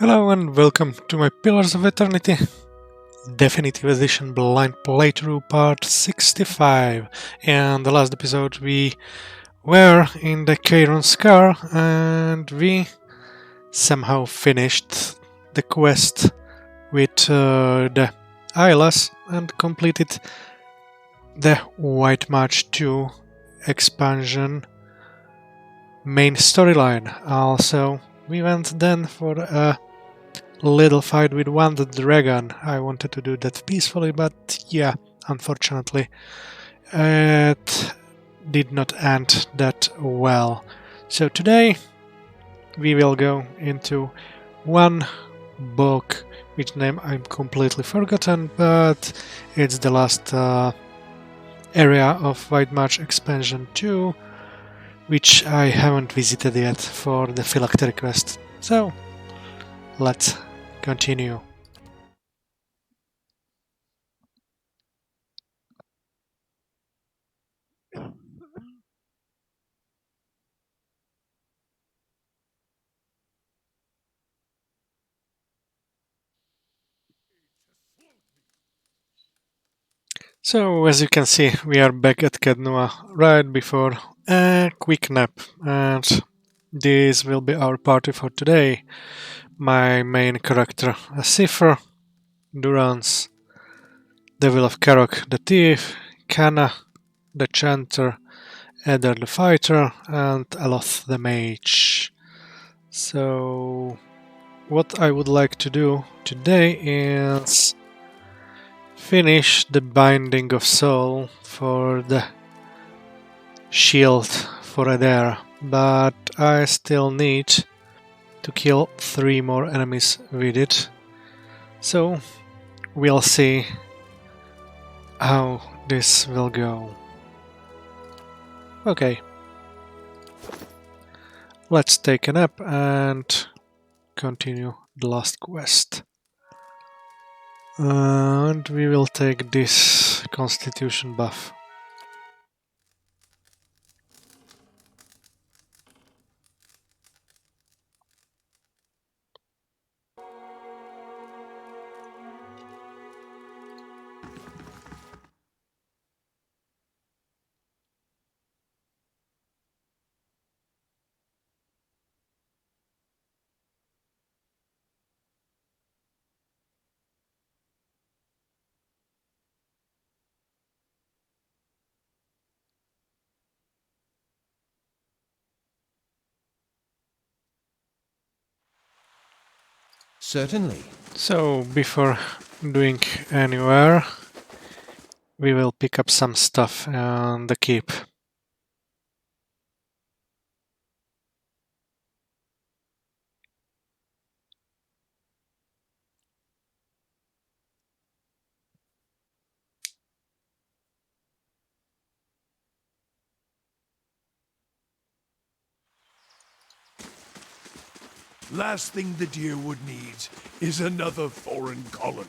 Hello and welcome to my Pillars of Eternity Definitive Edition Blind Playthrough Part 65. And the last episode we were in the Charon Scar and we somehow finished the quest with the Islas and completed the White March 2 expansion main storyline. Also, we went then for a little fight with one dragon. I wanted to do that peacefully, but yeah, unfortunately, it did not end that well. So today we will go into one book, which name I'm completely forgotten, but it's the last area of White March Expansion 2, which I haven't visited yet for the phylactery quest. So let's continue. So, as you can see, we are back at Kednua right before a quick nap, and this will be our party for today. My main character, Cipher, Durance, Devil of Karok the Thief, Kana the Chanter, Eder the Fighter, and Aloth the Mage. So, what I would like to do today is finish the Binding of Soul for the shield for Eder, but I still need to kill 3 more enemies with it. So we'll see how this will go. Okay, let's take a nap and continue the last quest. And we will take this constitution buff. Certainly. So before doing anywhere, we will pick up some stuff and the keep. Last thing the Deerwood needs is another foreign colony.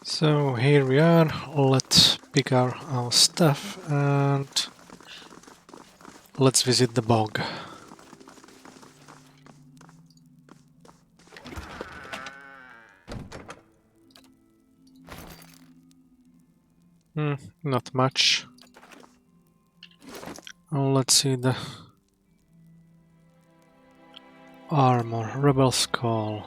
So here we are, let's pick our stuff and let's visit the bog. Not much. Let's see the armor, Rebel Skull.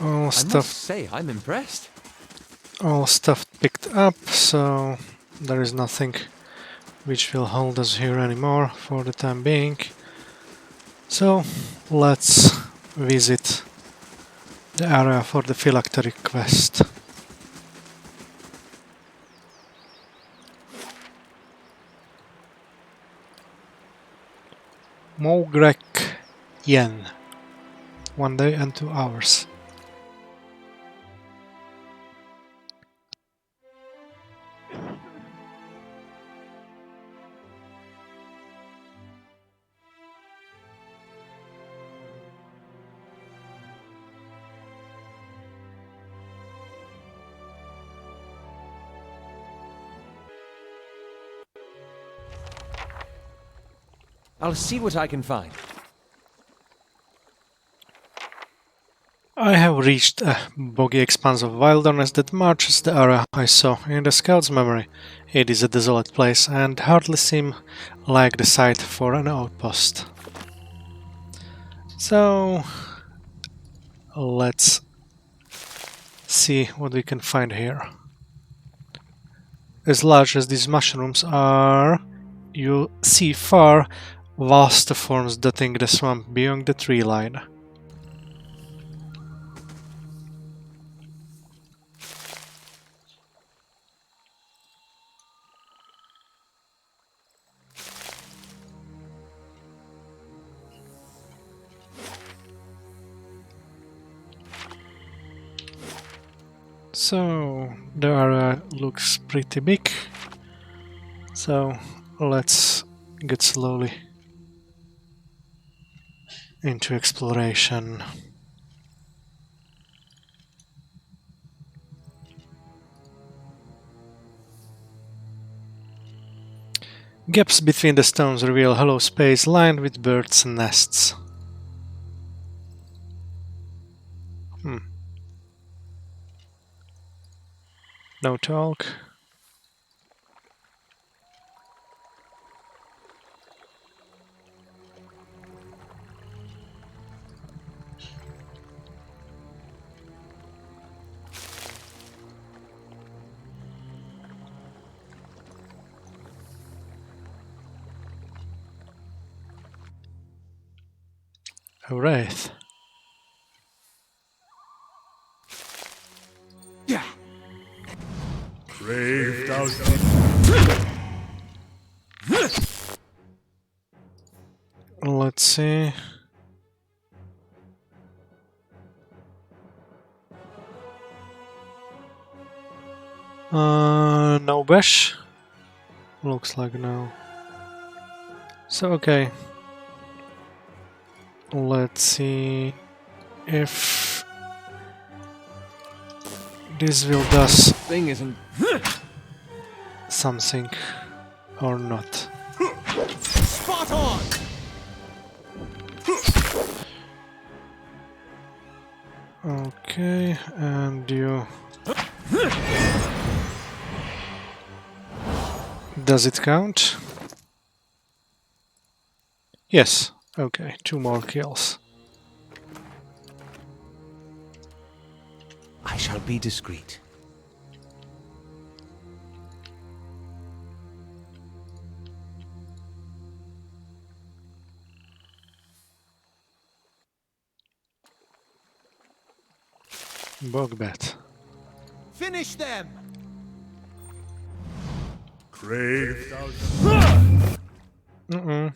All I must stuff, say, I'm impressed. all stuff picked up, so there is nothing which will hold us here anymore for the time being. So let's visit the area for the phylactery quest. Mowrghek Yen. 1 day and 2 hours. I'll see what I can find. I have reached a boggy expanse of wilderness that marches the area I saw in the scout's memory. It is a desolate place and hardly seems like the site for an outpost. So let's see what we can find here. As large as these mushrooms are, you see far vaster forms dotting the swamp beyond the tree line. So the area looks pretty big, so let's get slowly into exploration. Gaps between the stones reveal hollow space lined with birds' nests. No talk. A wraith. Yeah. Brave thou Let's see. No bash? Looks like no. So okay. Let's see if this will does Thing isn't. something or not. spot on! Okay, and you... Does it count? Yes. Okay, 2 more kills. I shall be discreet. Bogbat. Finish them! Crave thou Mm-mm.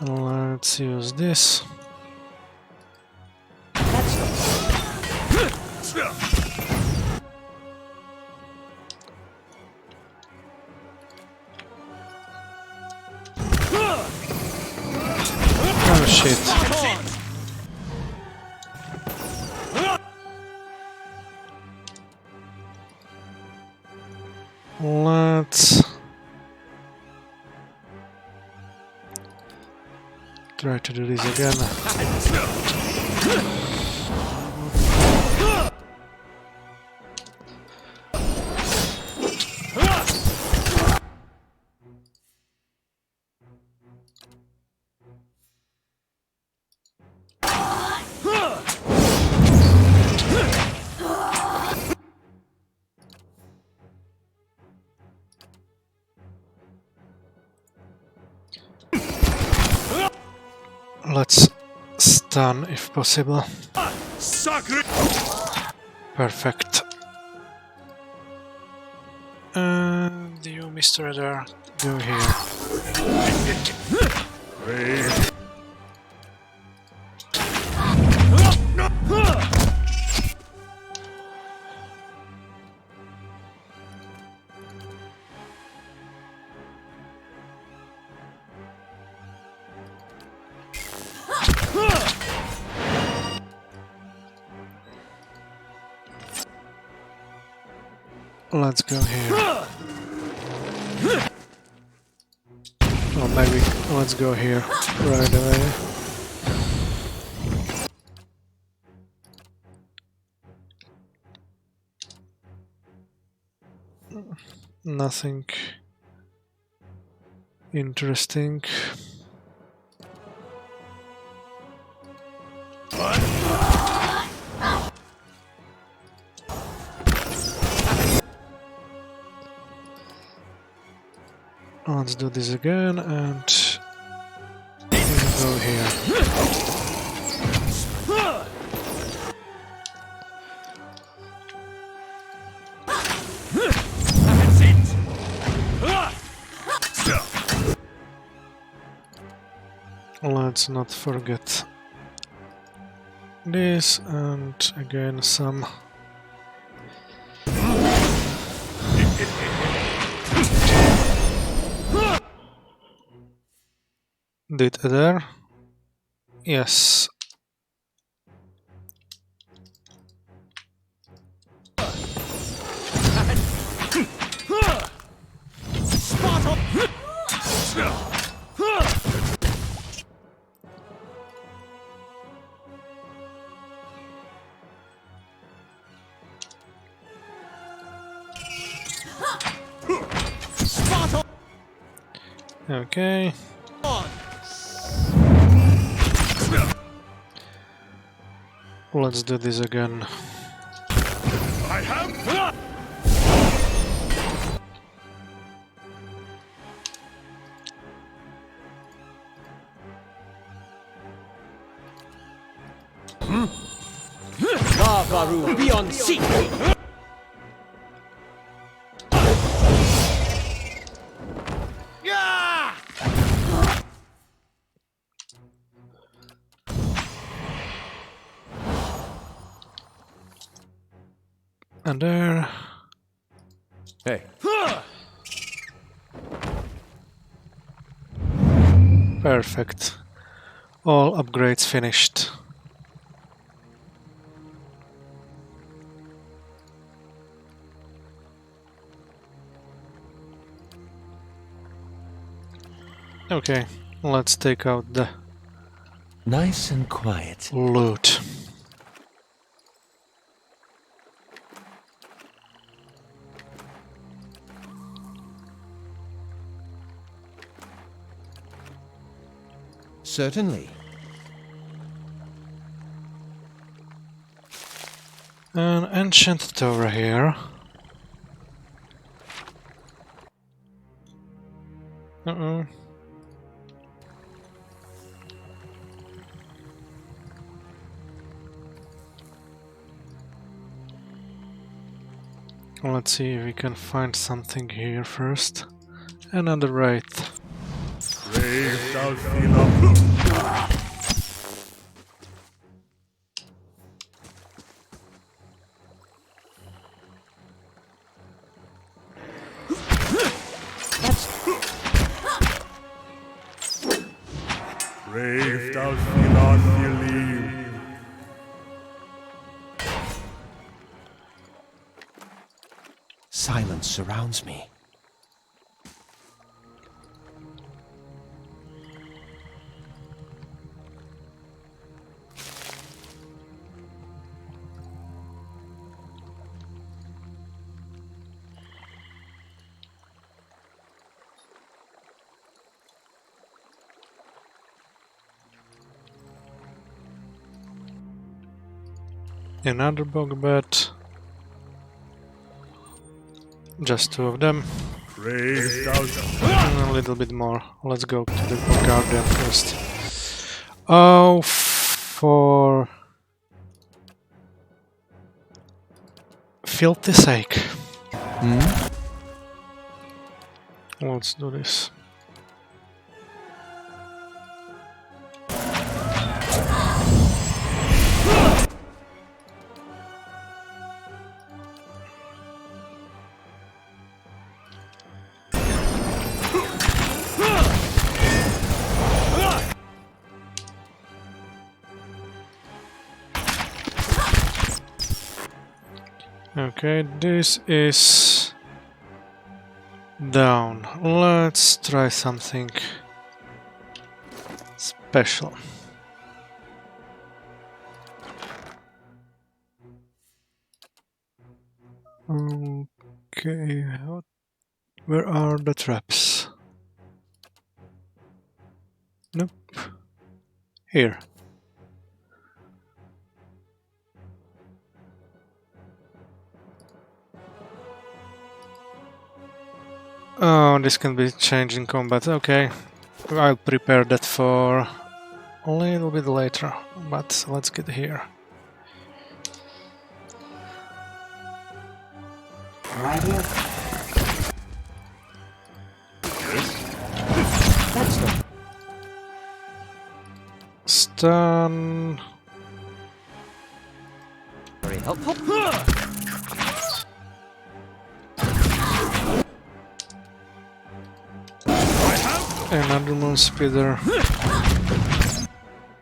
Let's use this. Oh shit. Let's try to do this again. stun if possible. Sacre! Perfect. And you, Mr. Radar, go here. Let's go here. Or maybe let's go here right away. Nothing interesting. Let's do this again and go here. Let's not forget this, and again some did there. Yes. Okay. Let's do this again. I have. Kavaru beyond sea. And there. Hey. Perfect. All upgrades finished. Okay, let's take out the Nice and quiet. loot. Certainly. An ancient tower here. Uh-oh. Let's see if we can find something here first. Another wraith. Brave thou Philip. Brave thou Philip. Silence surrounds me. Another bog bed. Just two of them. Brave thou And a little bit more. Let's go to the guardian first. Oh, for filthy sake. Let's do this. Okay, this is down. Let's try something special. Okay, where are the traps? Nope. Here. Oh, this can be changed in combat. Okay, I'll prepare that for a little bit later, but let's get here. Right here. That's the Stun. very helpful. Another moon spider.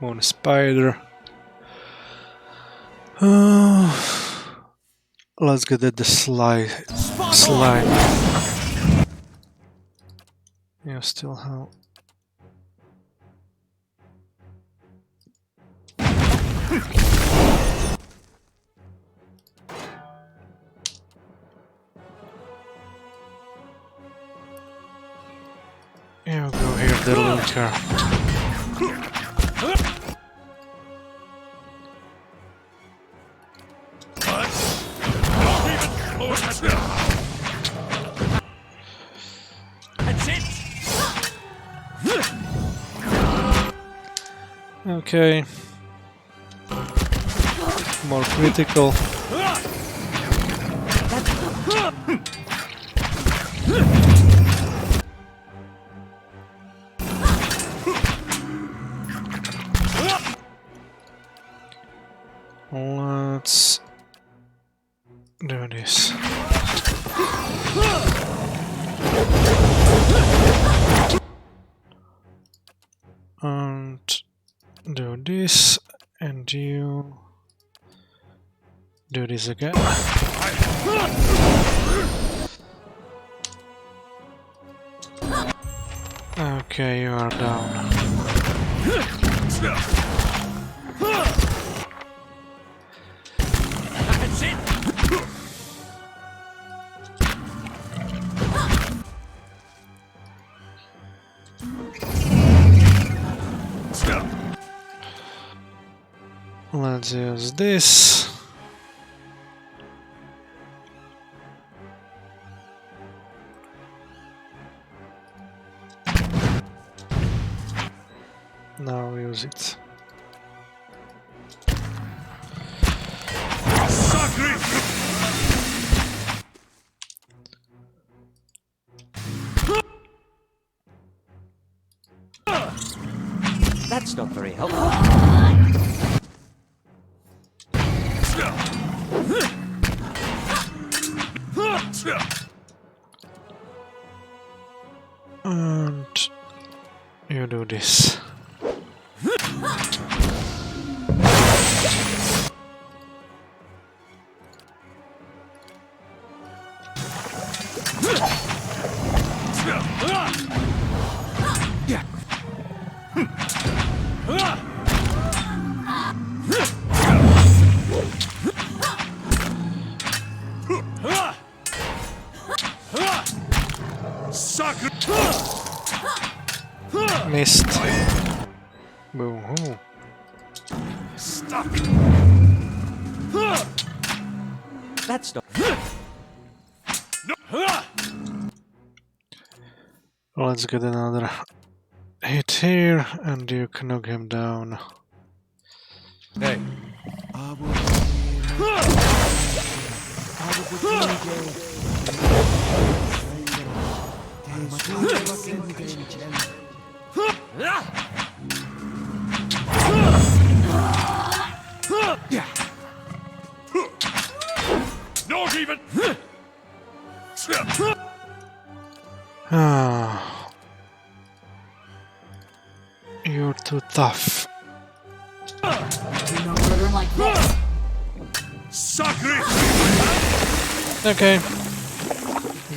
Moon spider. Let's get at the slime. You still have. You go here, the linker. That's it. Okay. More critical. Let's do this. And do this, and you do this again. Okay, you are down. That's it. Let's use this. Now use it. That's not very helpful. And you do this. Sucker. Missed. Boom. Stuck. That's not. Let's get another hit here, and you can knock him down. Hey, Not even. Ah, you're too tough. Do no murder like this. Sacre! Okay.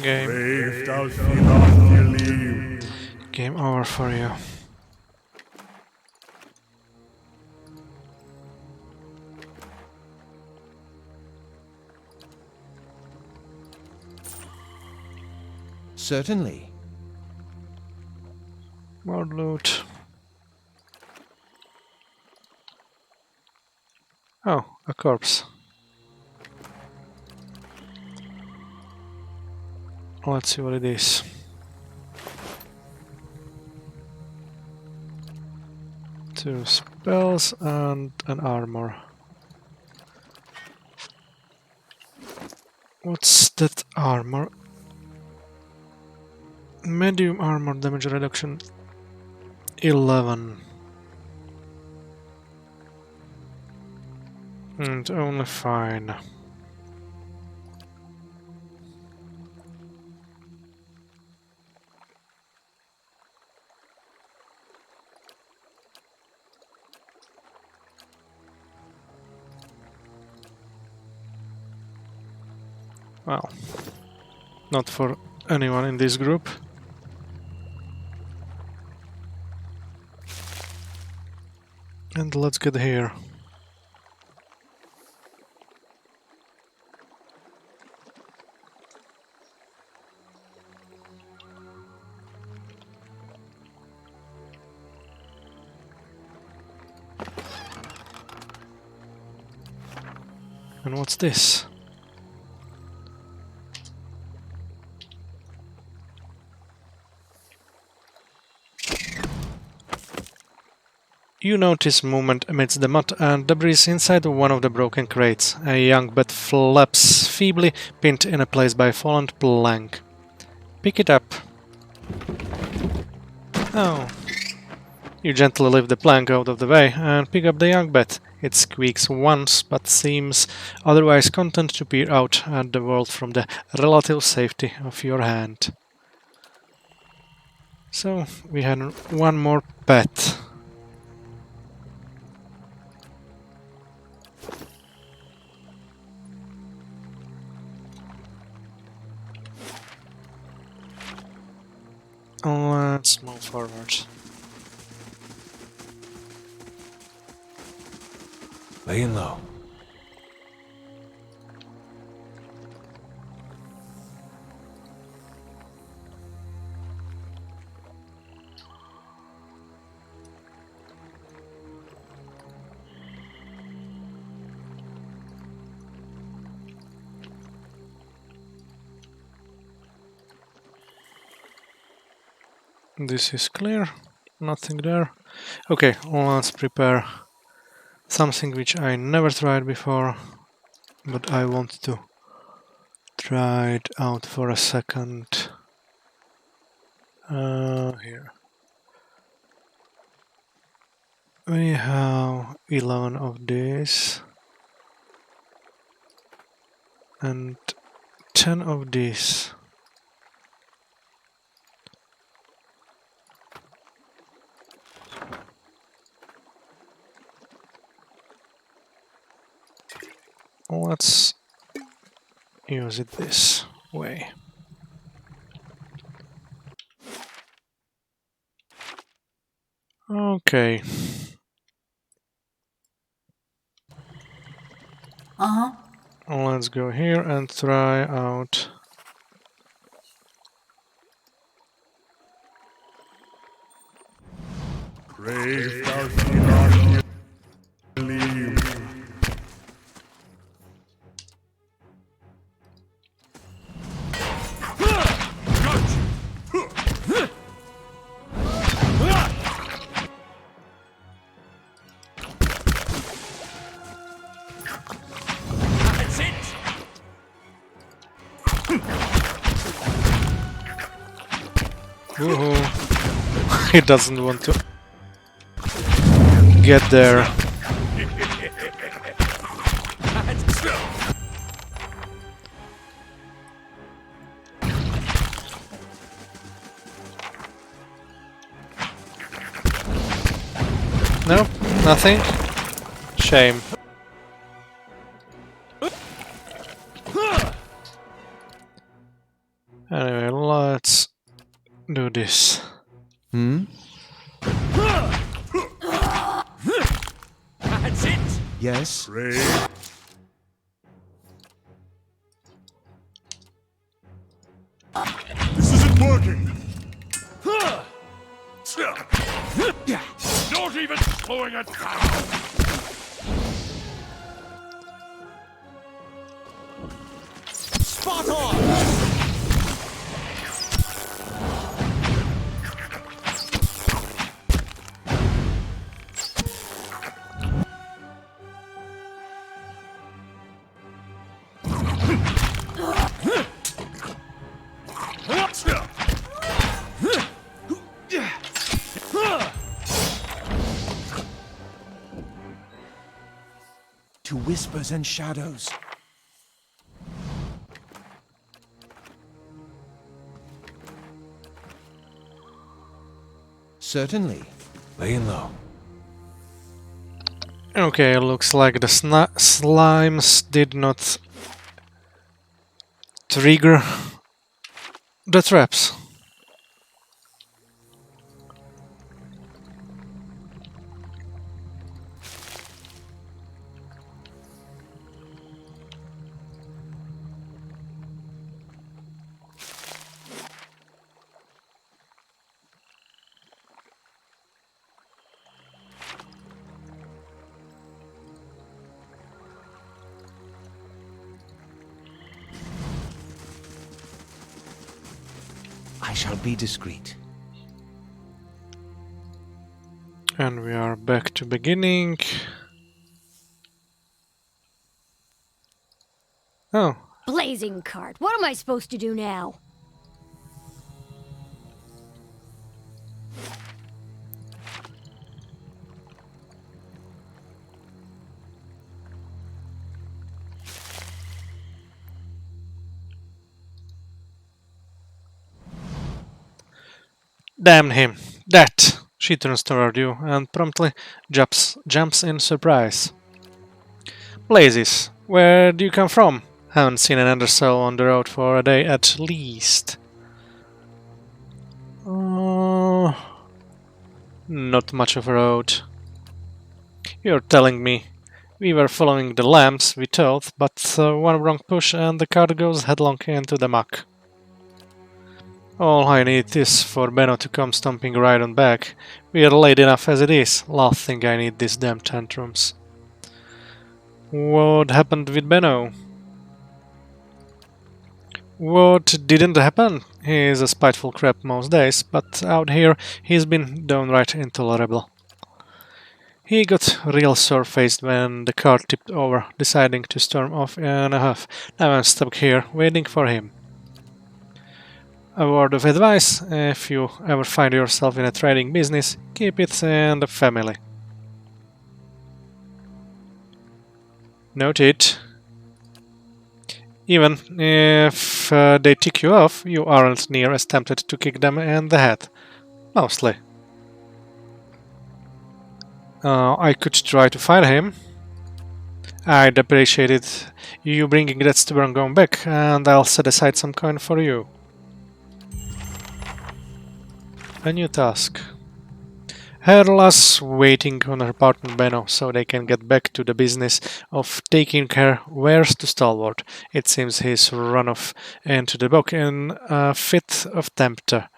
Game. Brave thou see not dear leave. Game over for you. certainly. More loot. Oh, a corpse. Let's see what it is. Two spells and an armor. What's that armor? Medium armor damage reduction 11. And only fine. Well, not for anyone in this group. And let's get here. And what's this? You notice movement amidst the mud and debris inside one of the broken crates. A young bat flaps feebly, pinned in a place by a fallen plank. Pick it up. Oh. You gently lift the plank out of the way and pick up the young bat. It squeaks once, but seems otherwise content to peer out at the world from the relative safety of your hand. So, we had one more pet. Let's move forward. Laying low. This is clear, nothing there. Okay, let's prepare something which I never tried before, but I want to try it out for a second. Here. We have 11 of these and 10 of these. Let's use it this way. Okay. Uh-huh. Let's go here and try out. Brave thou see not dear leave. Woohoo. He doesn't want to get there. Nope, nothing. Shame. Anyway, let's do this. Hmm? That's it. Yes? This isn't working. Not even slowing it down. Spot on. To whispers and shadows. Certainly. Laying low. Okay, looks like the slimes did not trigger the traps. I shall be discreet. And we are back to beginning. Oh, Blazing cart. What am I supposed to do now? damn him. That! She turns toward you and promptly jumps in surprise. Blazes, where do you come from? Haven't seen another soul on the road for a day at least. Not much of a road. You're telling me. We were following the lamps, we thought, but one wrong push and the car goes headlong into the muck. All I need is for Benno to come stomping right on back. We're late enough as it is. Last thing I need these damn tantrums. What happened with Benno? What didn't happen? He's a spiteful crap most days, but out here he's been downright intolerable. He got real sore-faced when the car tipped over, deciding to storm off in a huff. Now I'm stuck here, waiting for him. A word of advice, if you ever find yourself in a trading business, keep it in the family. Noted. Even if they tick you off, you aren't near as tempted to kick them in the head. Mostly. I could try to find him. I'd appreciate it you bringing that stubborn gun back, and I'll set aside some coin for you. A new task. Herla's waiting on her partner Benno so they can get back to the business of taking her wares to Stalwart. It seems he's run off into the bog in a fit of temper.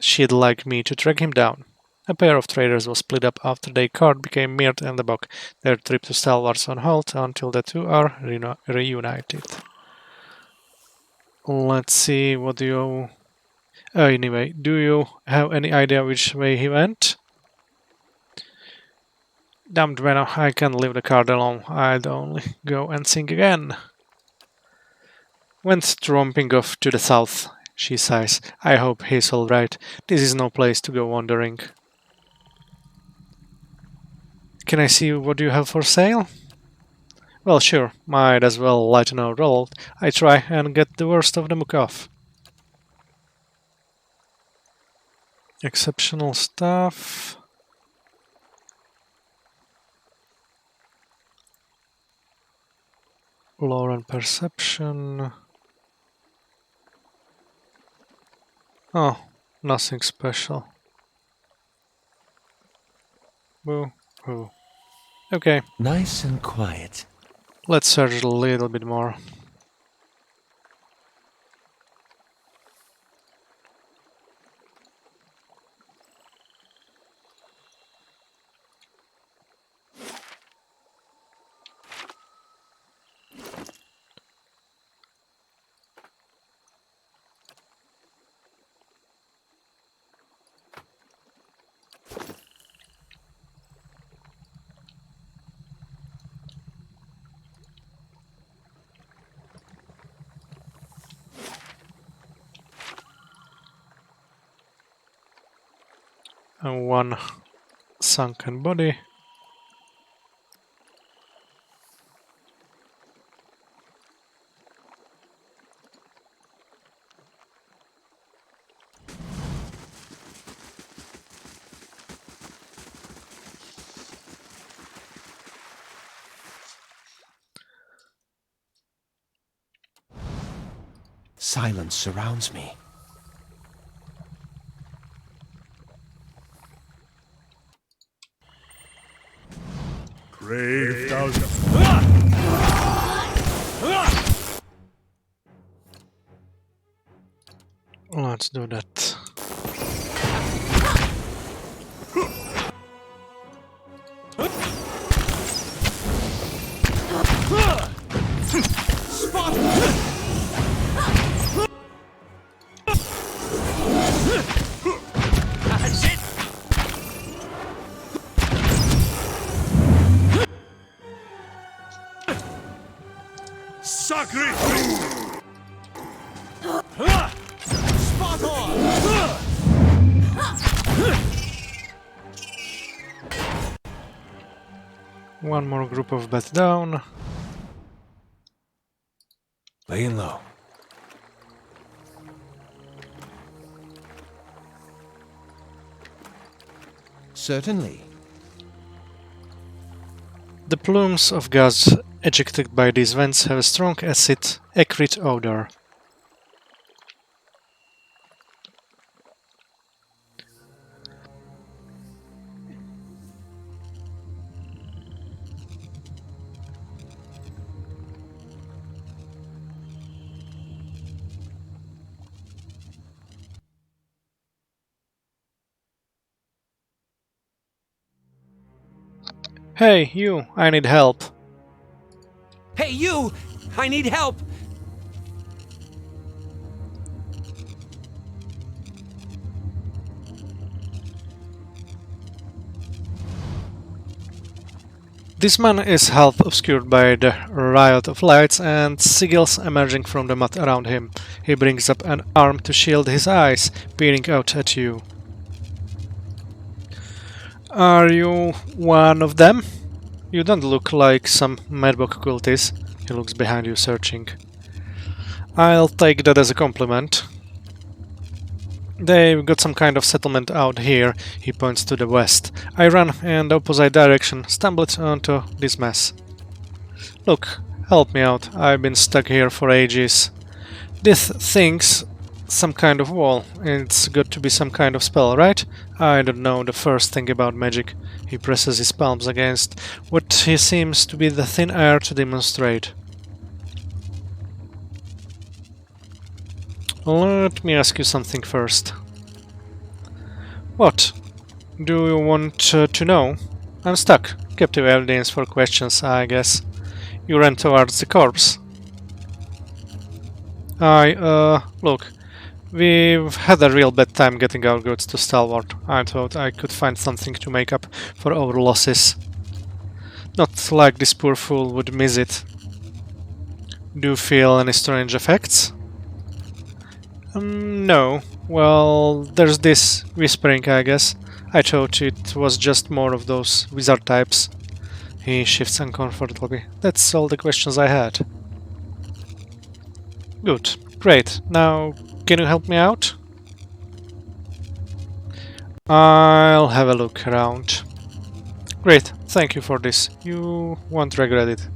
She'd like me to track him down. A pair of traders was split up after their cart became mired in the bog. Their trip to Stalwart's on hold until the two are reunited. Let's see, what do you... anyway, do you have any idea which way he went? Damned Benno, I can't leave the cart alone. I'd only go and sing again. Went tromping off to the south. She sighs. I hope he's alright. This is no place to go wandering. Can I see what you have for sale? Well, sure. Might as well lighten our load. I try and get the worst of the muck off. Exceptional stuff. Lore and perception. Oh, nothing special. Boo hoo. Okay, Nice and quiet. let's search a little bit more. And one sunken body. Silence surrounds me. Brave thousand. Let's do that. That's it. Sacre! Spot on. One more group of beds down. Laying low. Certainly. The plumes of gas ejected by these vents have a strong acid, acrid odor. Hey, you! I need help. Hey, you! I need help. This man is half obscured by the riot of lights and sigils emerging from the mud around him. He brings up an arm to shield his eyes, peering out at you. Are you one of them? You don't look like some Mowrghek cultist. He looks behind you, searching. I'll take that as a compliment. They've got some kind of settlement out here. He points to the west. I ran in the opposite direction, stumbled onto this mess. Look, help me out. I've been stuck here for ages. This thing's some kind of wall. It's got to be some kind of spell, right? I don't know the first thing about magic. He presses his palms against what he seems to be the thin air to demonstrate. Let me ask you something first. What do you want to know? I'm stuck. Captive audience for questions, I guess. You ran towards the corpse. Look, we've had a real bad time getting our goods to Stalwart. I thought I could find something to make up for our losses. Not like this poor fool would miss it. Do you feel any strange effects? No. Well, there's this whispering, I guess. I thought it was just more of those wizard types. He shifts uncomfortably. That's all the questions I had. Good. Great. Now, can you help me out? I'll have a look around. Great. Thank you for this. You won't regret it.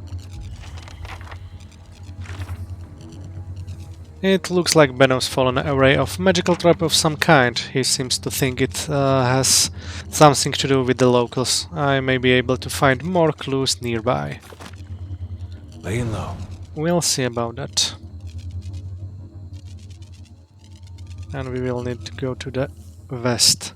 It looks like Benno's fallen array of magical trap of some kind. He seems to think it has something to do with the locals. I may be able to find more clues nearby. Laying low. We'll see about that. And we will need to go to the west.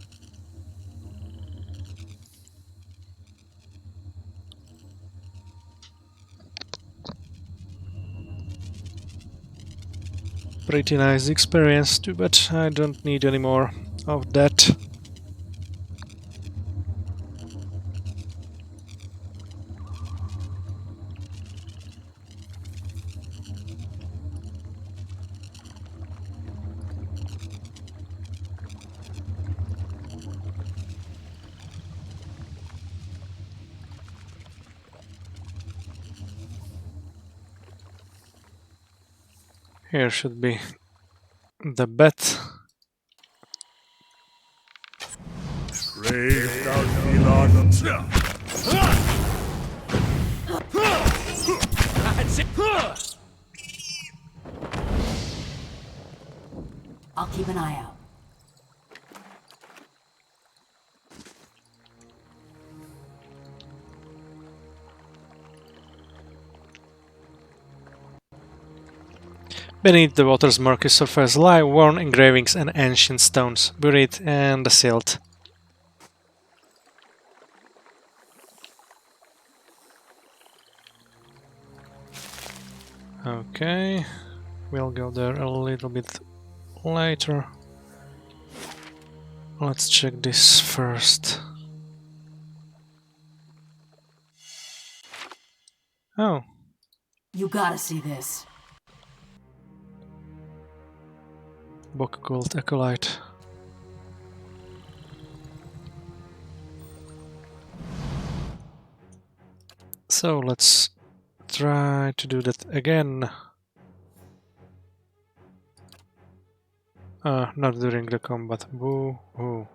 Pretty nice experience too, but I don't need any more of that. Here should be the bet. Brave thou Elon. That's it. I'll keep an eye out. Beneath the water's murky surface lie worn engravings and ancient stones, buried and sealed. Okay, we'll go there a little bit later. Let's check this first. Oh, You gotta see this. book called Acolyte. So let's try to do that again. Not during the combat. Boo hoo.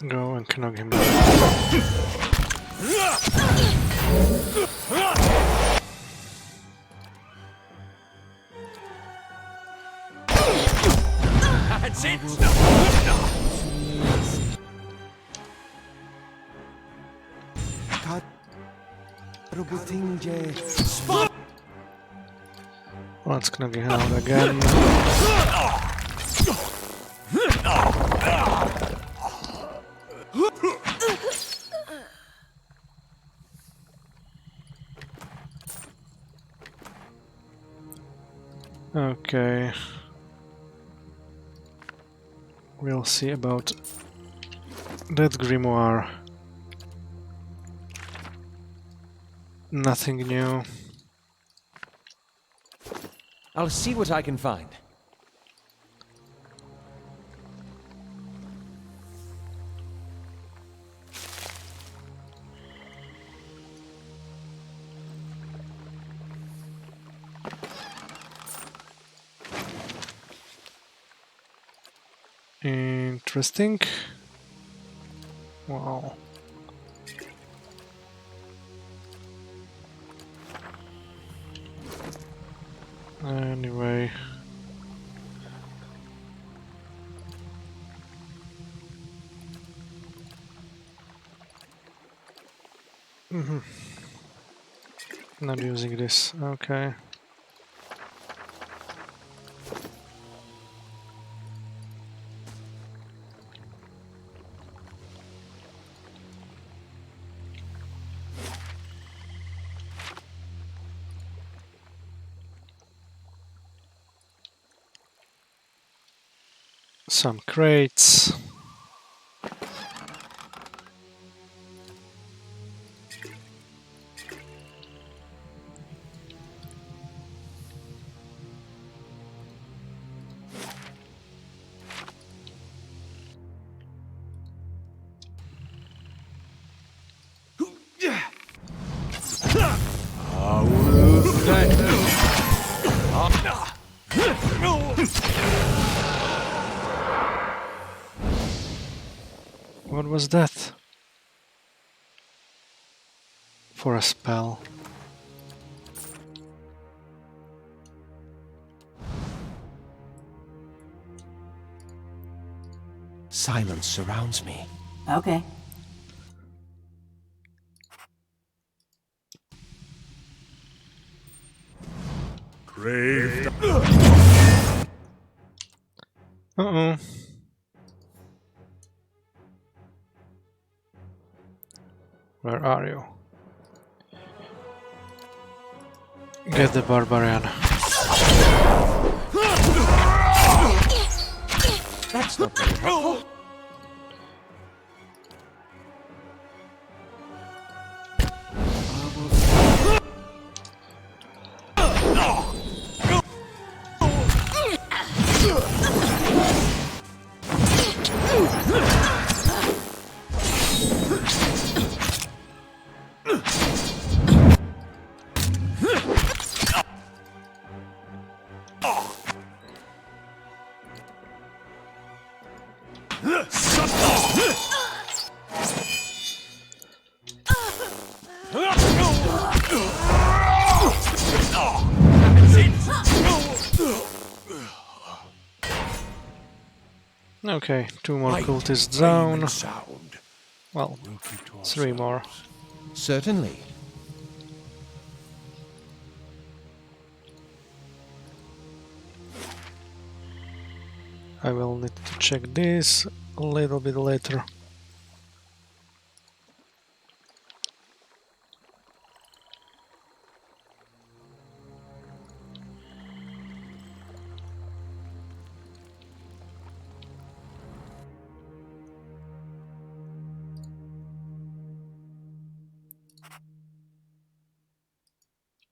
Go and knock him down. That's it. Let's knock him out again. Okay. We'll see about that grimoire. Nothing new. I'll see what I can find. Interesting. Wow. Anyway. Not using this, okay. Some crates. What was that? For a spell. Silence surrounds me. Okay. Crave. Uh-oh. Where are you? Get the barbarian. That's not very helpful. Okay, 2 more Light, cultists flame, down. and sound. Well, We'll keep to 3 more. ourselves. Certainly. I will need to check this a little bit later.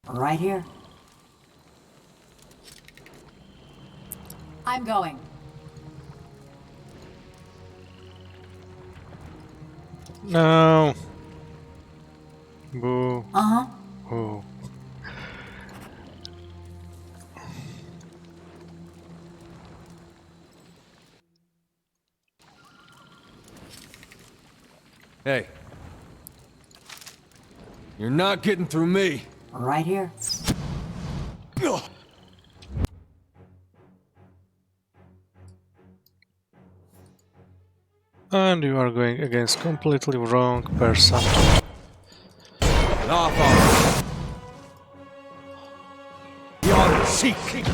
Right here. I'm going. No! Boo. Uh-huh. Boo. Hey. You're not getting through me. Right here. And you are going against completely wrong person. Get off of me. You're seeking.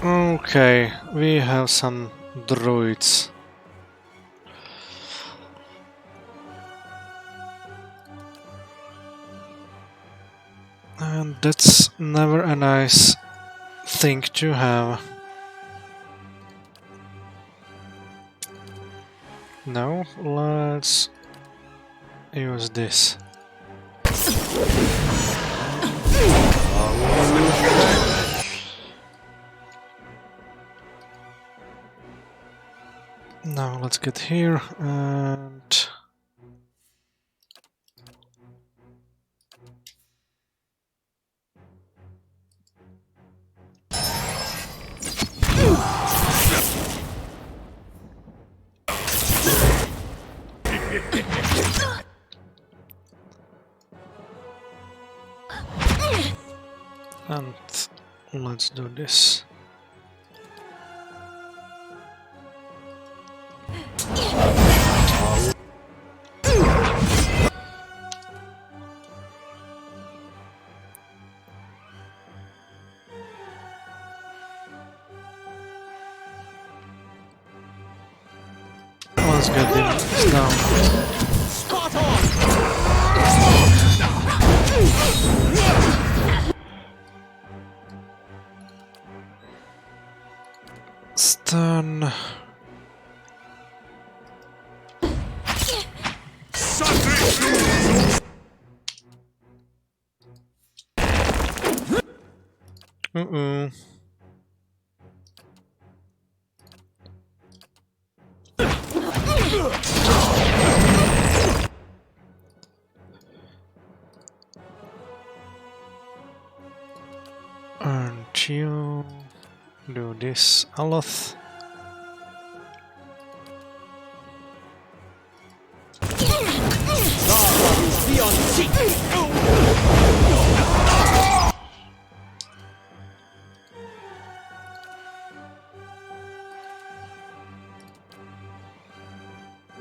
Okay, we have some druids. And that's never a nice thing to have. Now let's use this. Now let's get here and let's do this. Let's get this down. Spot on. Stun. Uh-oh. And you do this, Aloth.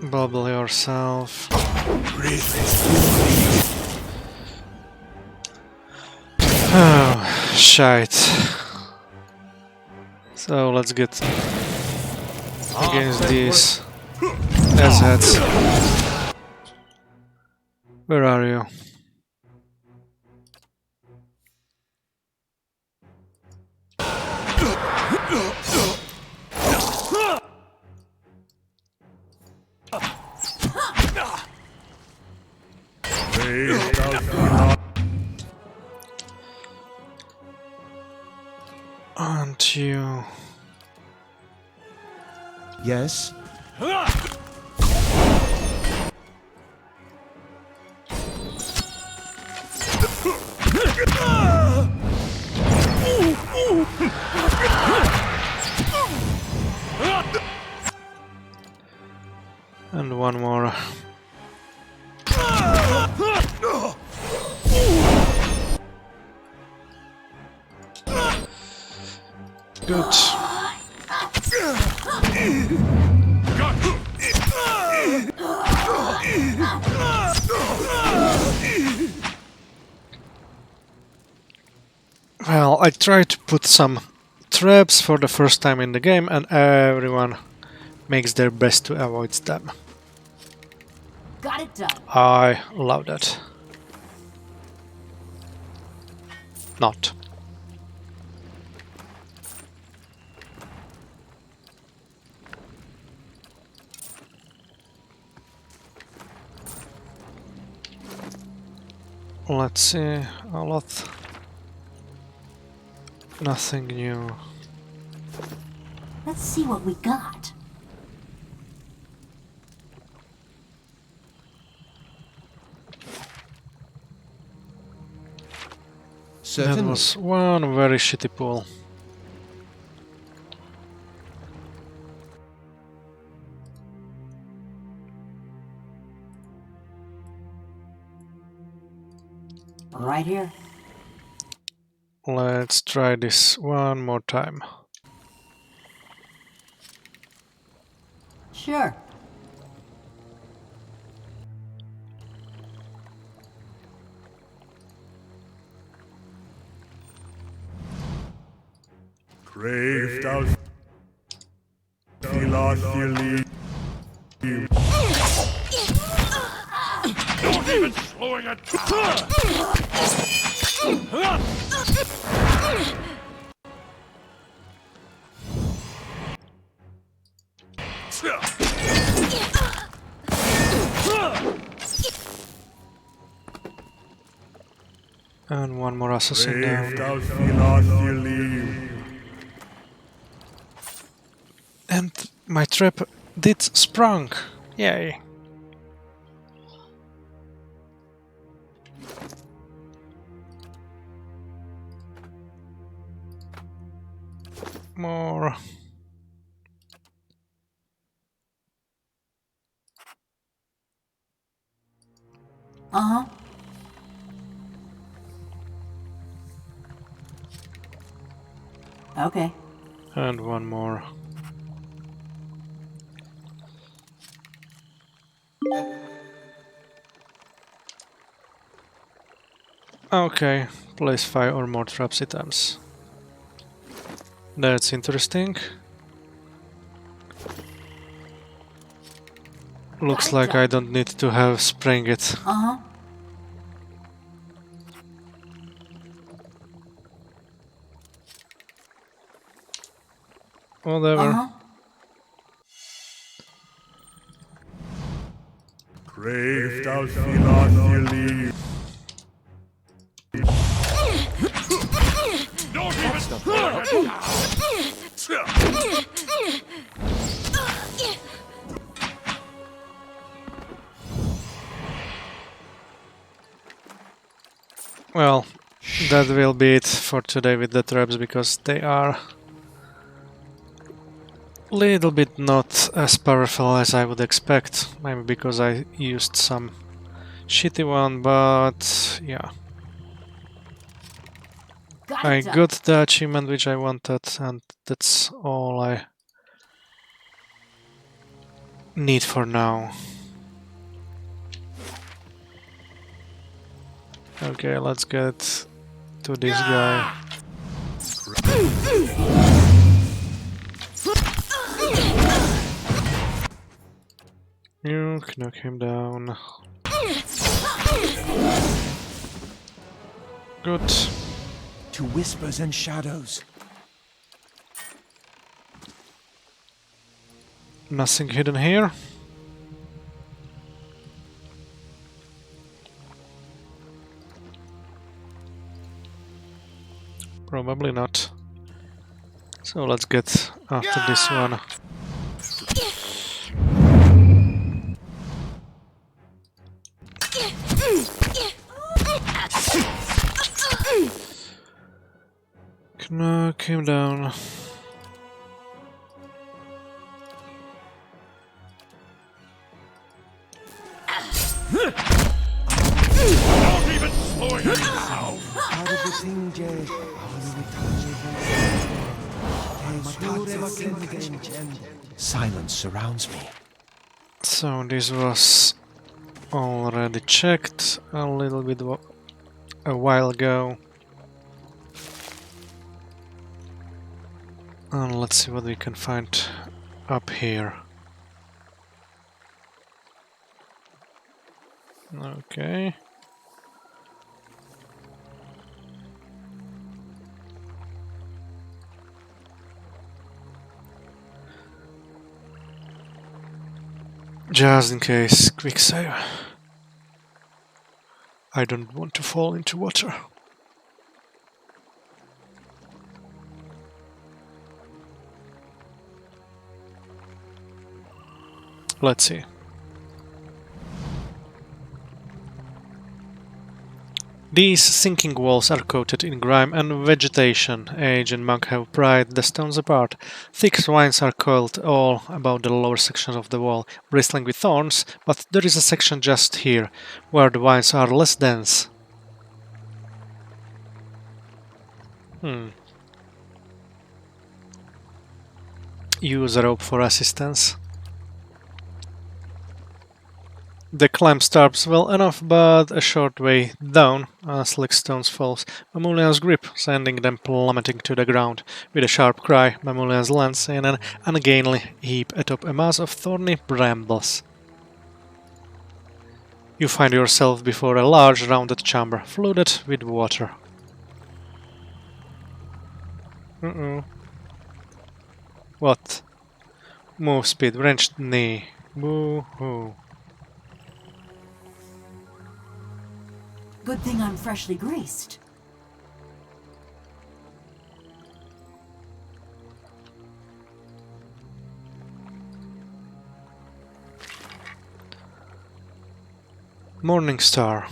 Bubble yourself. Oh, shite. So let's get against these assheads. Where are you? Aren't you? Yes? And one more. Good. Well, I tried to put some traps for the first time in the game and everyone makes their best to avoid them. Got it done. I love that. Not. Let's see, a lot. Nothing new. Let's see what we got. That Certainly. was one very shitty pool. Right here. Let's try this one more time. Sure. Crave thou philophily. Not even slowing a And one more assassin down. thou philophily. And my trap did sprung. Yay. More. Uh-huh. Okay. And one more. Okay, place 5 or more traps items. That's interesting. Looks like I don't need to have spring it. Uh-huh. Whatever. Uh-huh. Crave thou philophily. Don't even Well, that will be it for today with the traps because they are little bit not as powerful as I would expect. Maybe because I used some shitty one, but yeah. Got I it done. got the achievement which I wanted and that's all I need for now. Okay, let's get to this guy. You knock him down. Good. To whispers and shadows. Nothing hidden here. Probably not. So let's get after this one. Knock him down. Not even slowing it now. Silence surrounds me. So this was already checked a little bit a while ago. And let's see what we can find up here. Okay. Just in case, quick save. I don't want to fall into water. Let's see. These sinking walls are coated in grime and vegetation. Age and Monk have pried the stones apart. Thick vines are coiled all about the lower section of the wall, bristling with thorns, but there is a section just here, where the vines are less dense. Use a rope for assistance. The climb starts well enough, but a short way down, a slick stone falls Mamulian's grip, sending them plummeting to the ground. With a sharp cry, Mamulian lands in an ungainly heap atop a mass of thorny brambles. You find yourself before a large rounded chamber, flooded with water. What? Move speed, wrenched knee. Boo-hoo. Good thing I'm freshly greased. Morning Star.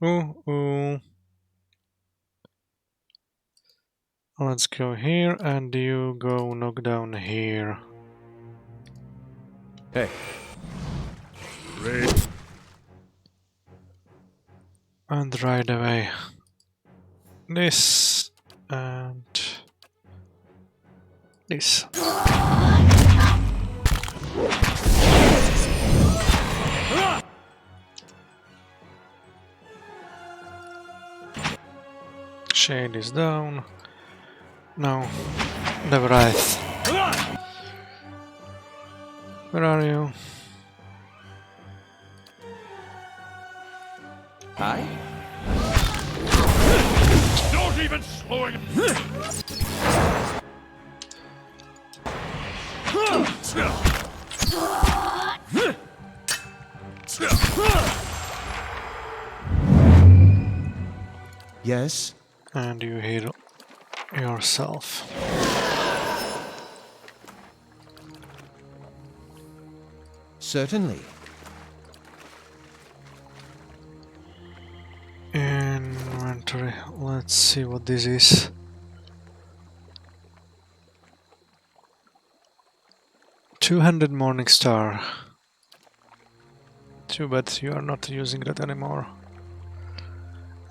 Ooh. Let's go here, and you go knock down here. Hey. And right away. This and this. Shade is down. Now, the Wraith. Where are you? Hi. Not even slowing it. Yes? And you heal yourself. Certainly. Inventory. Let's see what this is. Two-handed Morning Star. Too bad you are not using that anymore.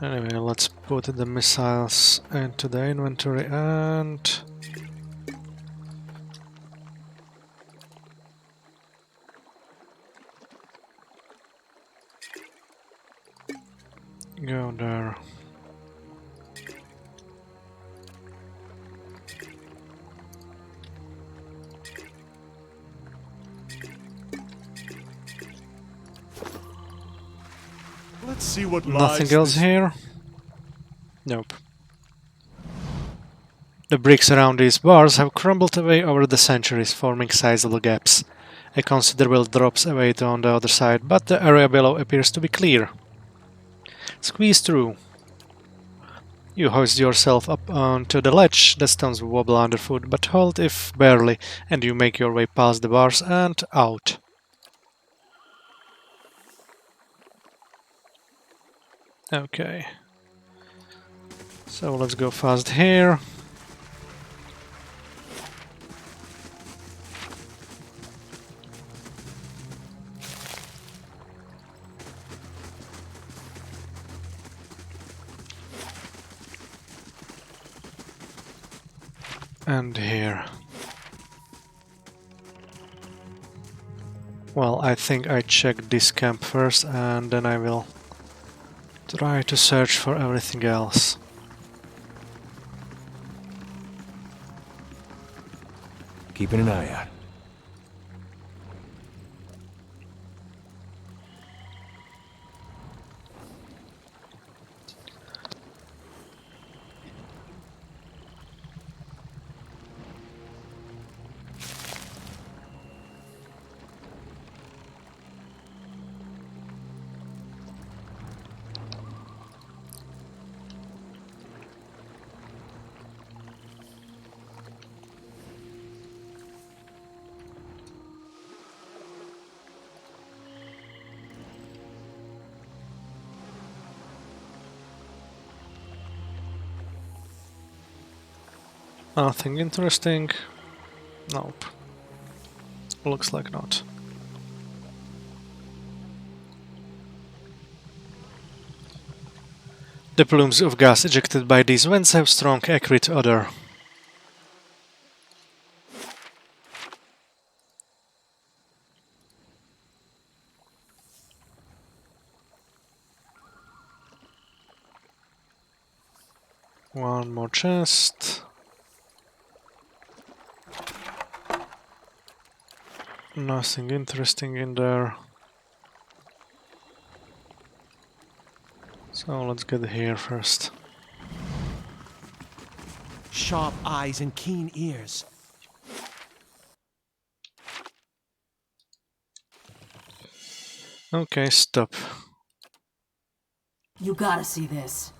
Anyway, let's put the missiles into the inventory and Go there. Let's see what Nothing lies else this- here? Nope. The bricks around these bars have crumbled away over the centuries, forming sizable gaps. A considerable drops away on the other side, but the area below appears to be clear. Squeeze through. You hoist yourself up onto the ledge. The stones wobble underfoot, but hold if barely, and you make your way past the bars and out. Okay. So let's go fast here. And here. Well, I think I check this camp first and then I will try to search for everything else. Keeping an eye out. Nothing interesting? Nope. Looks like not. The plumes of gas ejected by these vents have strong, acrid odor. One more chest. Nothing interesting in there. So let's get here first. Sharp eyes and keen ears. Okay, stop. You gotta see this.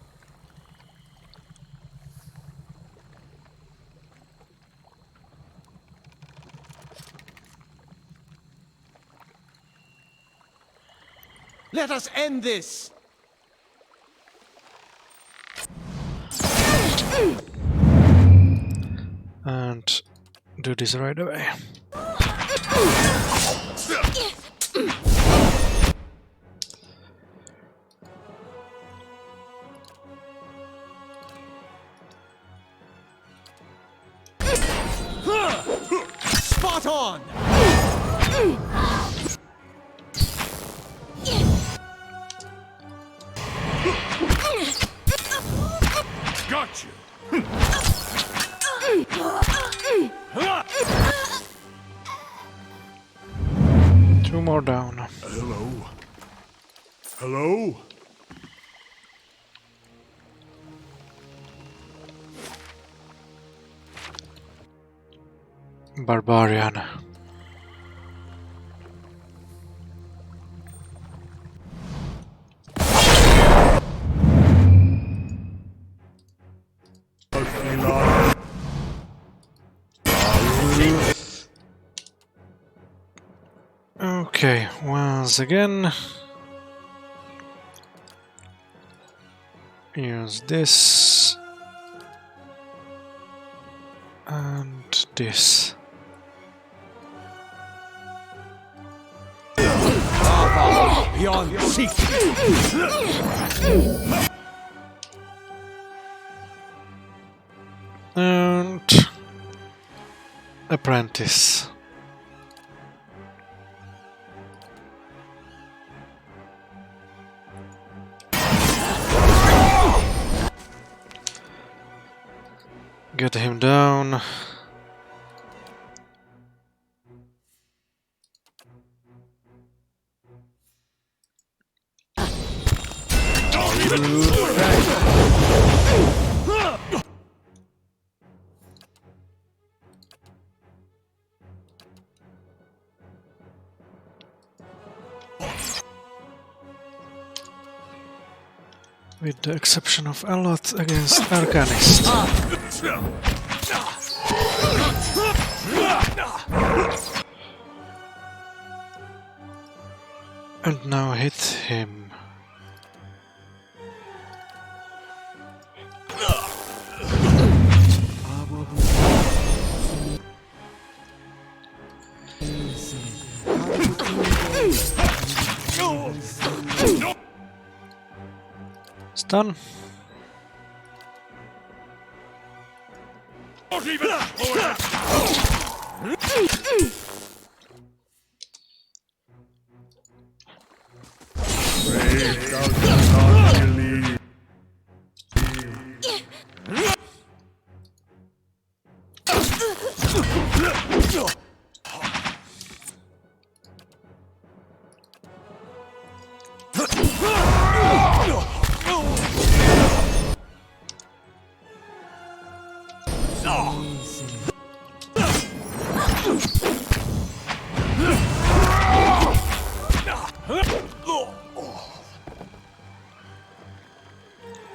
Let us end this! And do this right away. Spot on! Gotcha! Two more down. Hello? Hello? Barbarian. Okay, once again. Use this. And this. Beyond seek! And apprentice. down. With the exception of a lot against Arcanist. And now hit him. Stun.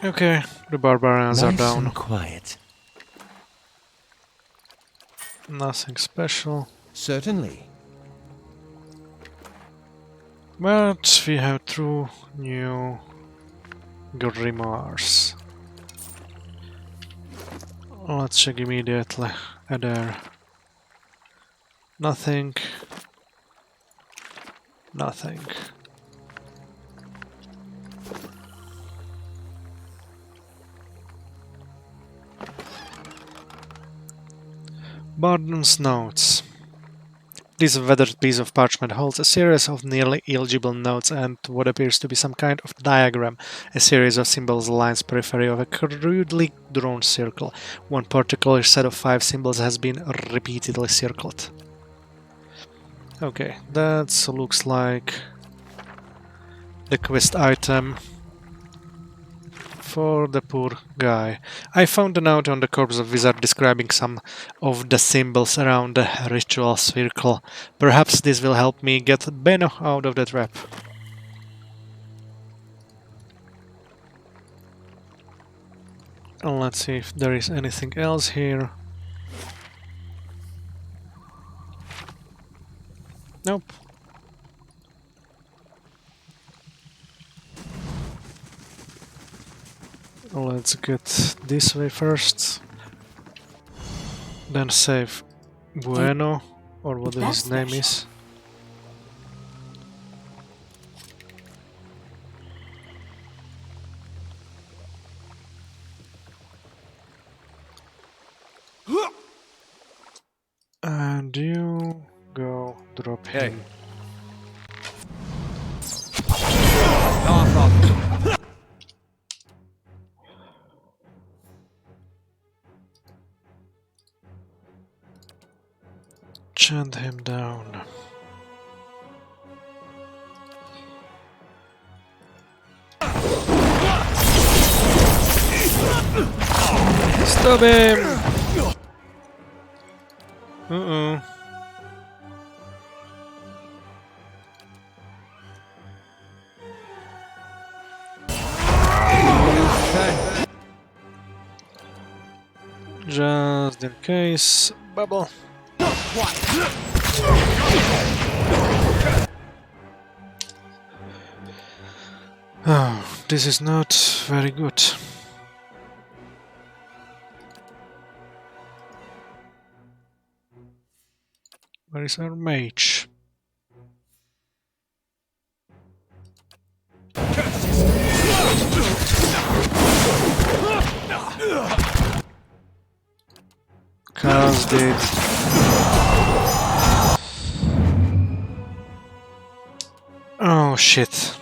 Okay, the barbarians are down. And quiet. Nothing special. Certainly. But we have 2 new grimoires. Let's check immediately. There. Nothing. Nothing. Barden's notes. This weathered piece of parchment holds a series of nearly illegible notes and what appears to be some kind of diagram, a series of symbols lines periphery of a crudely drawn circle. One particular set of 5 symbols has been repeatedly circled. Okay, that looks like the quest item for the poor guy. I found a note on the corpse of wizard describing some of the symbols around the ritual circle. Perhaps this will help me get Benno out of the trap. Let's see if there is anything else here. Nope. Let's get this way first. Then save Bueno, or what his name is. And you go drop him. Chant him down. Stop him! Uh-oh. Just in case, bubble. Oh, this is not very good. Where is our mage? Cast it. Oh shit.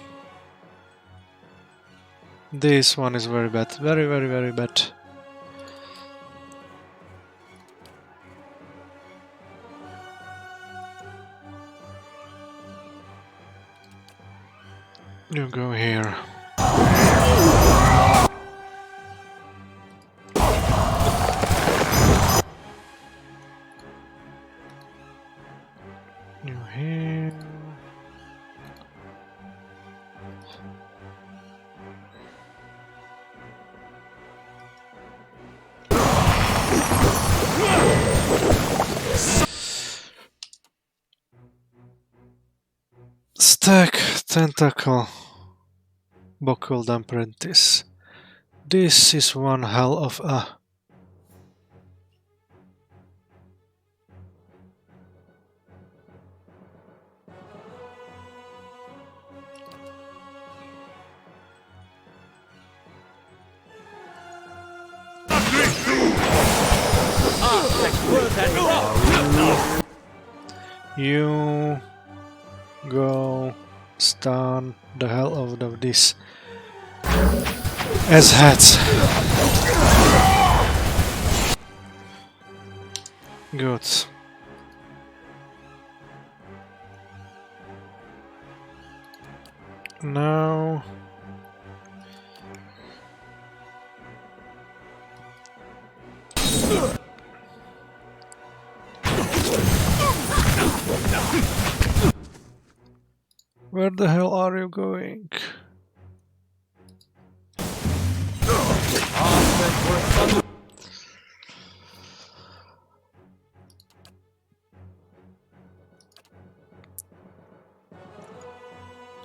This one is very bad. Very, very, very bad. You go here. You here. Stack, tentacle, buckled apprentice. This is one hell of a... You go stun the hell out of this as hats. Good. Now where the hell are you going?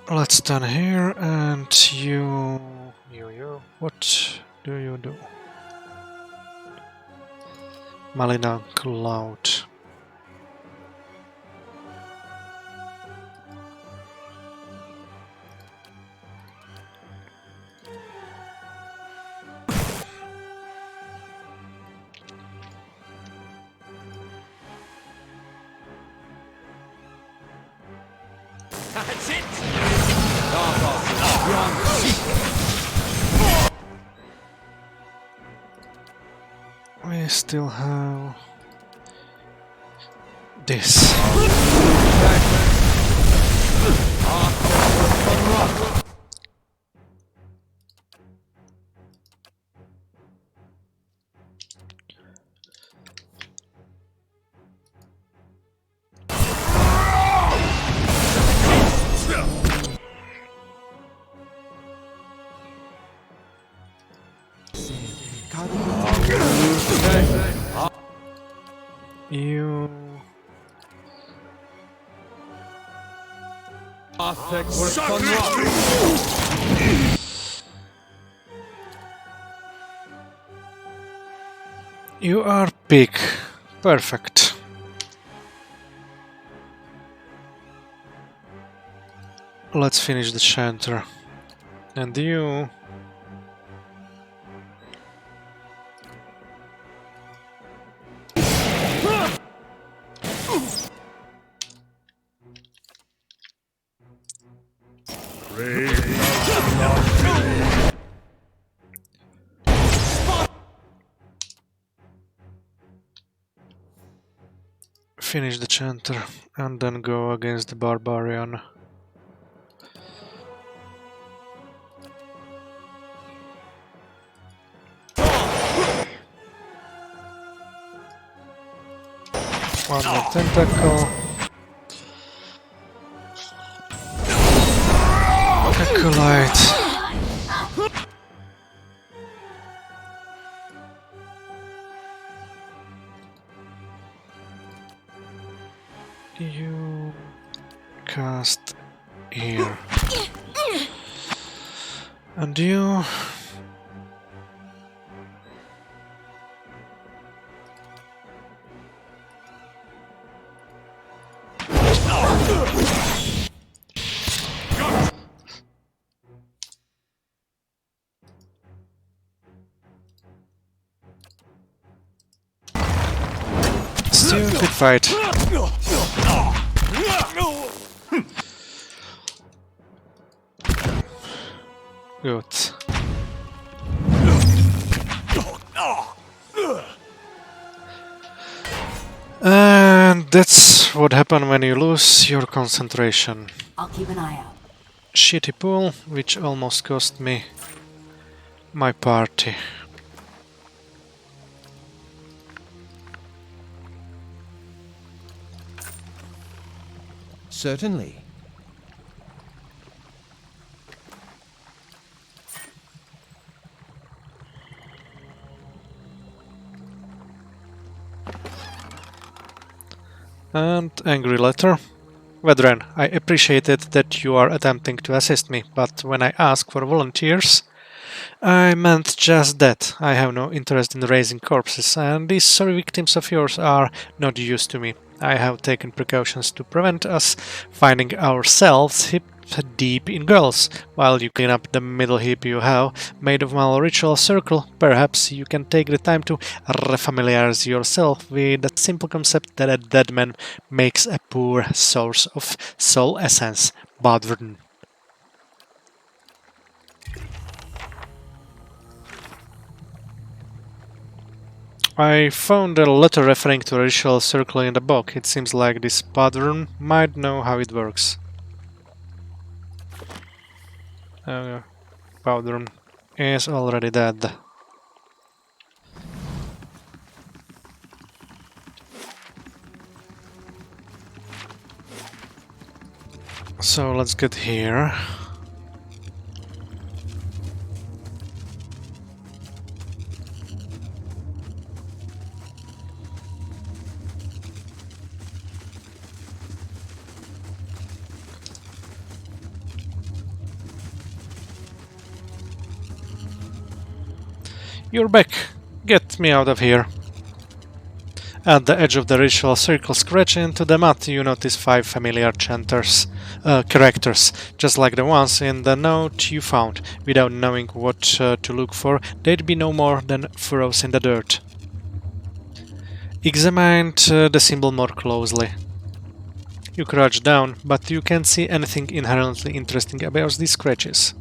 Let's stand here and you. What do you do? Malina Cloud. That's it! We still have this. You You are big. Perfect. Let's finish the chanter. And you... finish the chanter and then go against the barbarian. One more tentacle. Acolyte. You cast here. And you... Stupid fight. Good. And that's what happens when you lose your concentration. I'll keep an eye out. shitty pool, which almost cost me my party. Certainly. And angry letter. Veteran, I appreciated that you are attempting to assist me, but when I ask for volunteers, I meant just that. I have no interest in raising corpses, and these sorry victims of yours are not used to me. I have taken precautions to prevent us finding ourselves hip deep in girls. While you clean up the middle heap you have made of my ritual circle, perhaps you can take the time to refamiliarize yourself with the simple concept that a dead man makes a poor source of soul essence. Badwrn. I found a letter referring to a ritual circle in the book. It seems like this Badwrn might know how it works. Badwrn is already dead. So let's get here. You're back. Get me out of here. At the edge of the ritual circle, scratch into the mat, you notice 5 familiar characters, just like the ones in the note you found. Without knowing what to look for, they'd be no more than furrows in the dirt. Examine the symbol more closely. You crouch down, but you can't see anything inherently interesting about these scratches.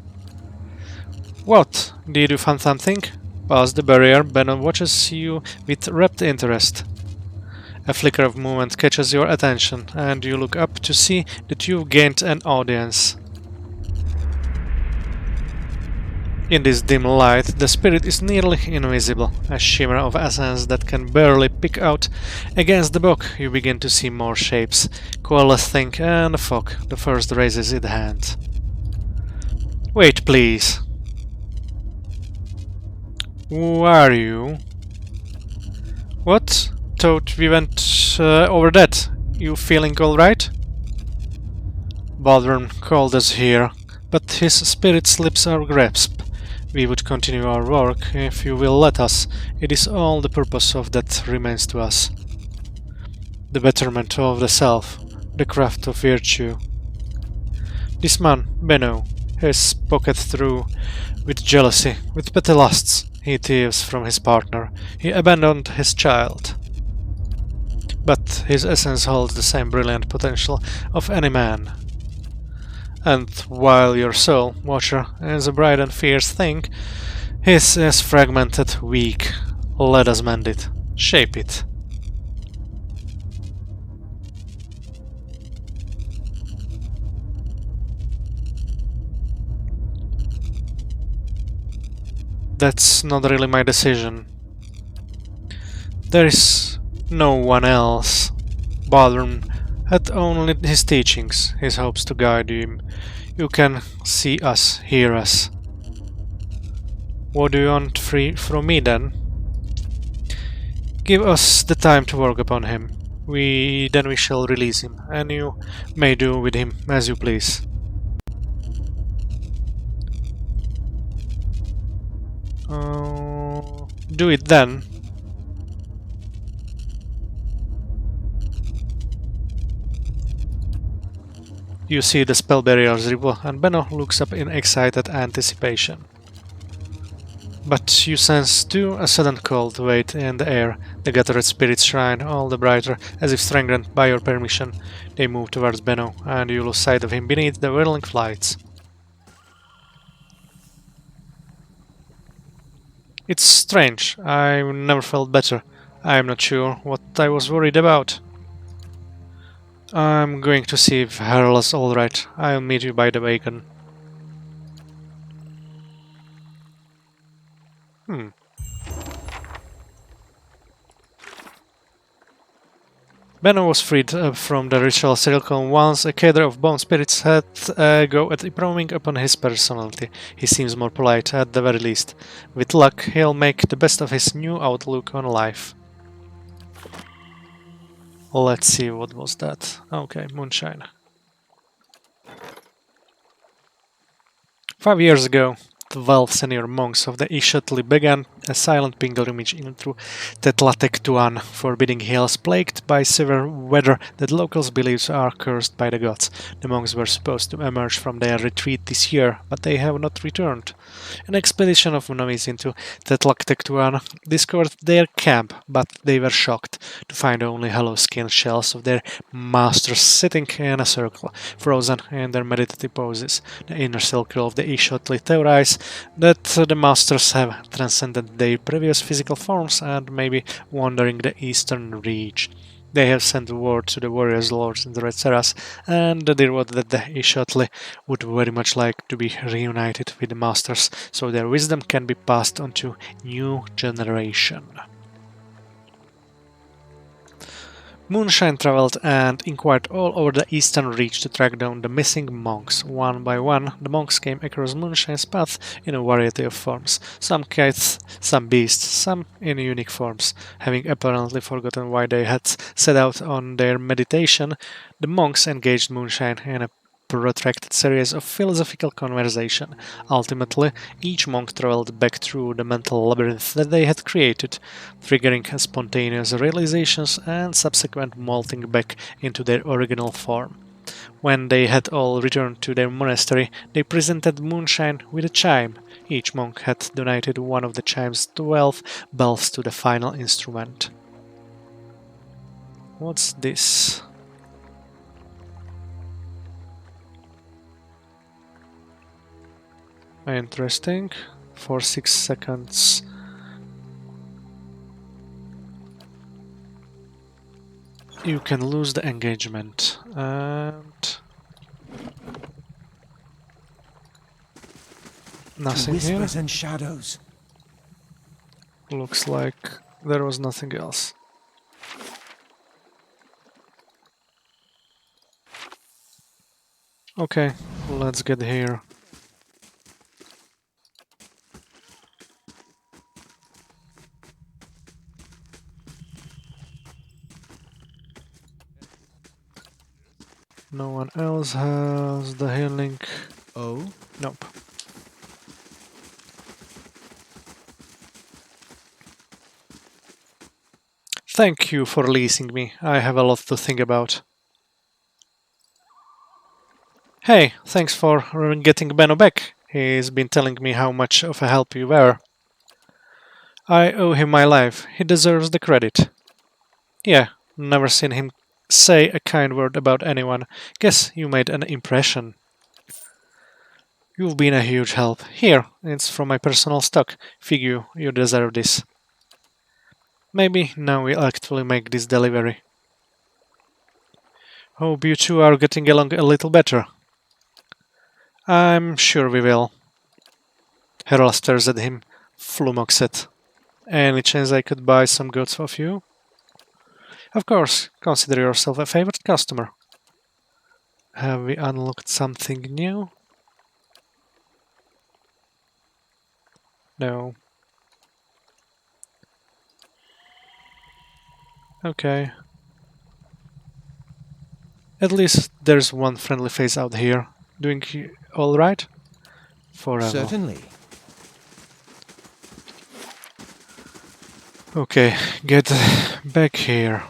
What? Did you find something? Past the barrier, Benno watches you with rapt interest. A flicker of movement catches your attention, and you look up to see that you've gained an audience. In this dim light, the spirit is nearly invisible, a shimmer of essence that can barely pick out against the book. You begin to see more shapes, coalescing, and a fog. The first raises its hand. Wait, please. Who are you? What? Thought we went over that. You feeling alright? Badwrn called us here, but his spirit slips our grasp. We would continue our work if you will let us. It is all the purpose of that remains to us. The betterment of the self, the craft of virtue. This man, Benno, has pocket through with jealousy, with petty lusts. He thieves from his partner. He abandoned his child. But his essence holds the same brilliant potential of any man. And while your soul, Watcher, is a bright and fierce thing, his is fragmented, weak. Let us mend it, shape it. That's not really my decision. There is no one else. Badwrn had only his teachings, his hopes to guide him. You can see us, hear us. What do you want from me then? Give us the time to work upon him. Then we shall release him, and you may do with him as you please. Do it then. You see the spell barriers ripple, and Benno looks up in excited anticipation. But you sense too a sudden cold weight in the air. The gathered spirits shine all the brighter, as if strengthened by your permission. They move towards Benno, and you lose sight of him beneath the whirling flights. It's strange. I've never felt better. I'm not sure what I was worried about. I'm going to see if Harla's alright. I'll meet you by the wagon. Hmm. Benno was freed from the ritual circle once a cadre of bone spirits had a go at improving upon his personality. He seems more polite, at the very least. With luck, he'll make the best of his new outlook on life. Let's see, what was that? Okay, moonshine. 5 years ago, 12 senior monks of the Ishotli began a silent pilgrimage into Tetlatektuan, forbidding hills plagued by severe weather that locals believe are cursed by the gods. The monks were supposed to emerge from their retreat this year, but they have not returned. An expedition of novices into Tetlatektuan discovered their camp, but they were shocked to find only hollow skin shells of their masters sitting in a circle, frozen in their meditative poses. The inner circle of the Ishotli theorize that the masters have transcended their previous physical forms and may be wandering the eastern reach. They have sent word to the warriors lords in the Red Seras and they wrote that the Ishotli would very much like to be reunited with the masters so their wisdom can be passed on to new generation. Moonshine traveled and inquired all over the eastern reach to track down the missing monks. One by one, the monks came across Moonshine's path in a variety of forms. Some kites, some beasts, some in unique forms. Having apparently forgotten why they had set out on their meditation, the monks engaged Moonshine in a protracted series of philosophical conversation. Ultimately, each monk traveled back through the mental labyrinth that they had created, triggering spontaneous realizations and subsequent molting back into their original form. When they had all returned to their monastery, they presented Moonshine with a chime. Each monk had donated one of the chime's 12 bells to the final instrument. What's this? Interesting. For 6 seconds. You can lose the engagement. And nothing here. Whispers and shadows. Looks like there was nothing else. Okay, let's get here. No one else has the healing. Oh? Nope. Thank you for releasing me. I have a lot to think about. Hey, thanks for getting Benno back. He's been telling me how much of a help you were. I owe him my life. He deserves the credit. Yeah, never seen him say a kind word about anyone. Guess you made an impression. You've been a huge help. Here, it's from my personal stock. Figure you deserve this. Maybe now we'll actually make this delivery. Hope you two are getting along a little better. I'm sure we will. Harold stares at him, flummoxed. Any chance I could buy some goods off you? Of course, consider yourself a favorite customer. Have we unlocked something new? No. Okay. At least there's one friendly face out here. Doing alright? Forever. Certainly. Okay, get back here.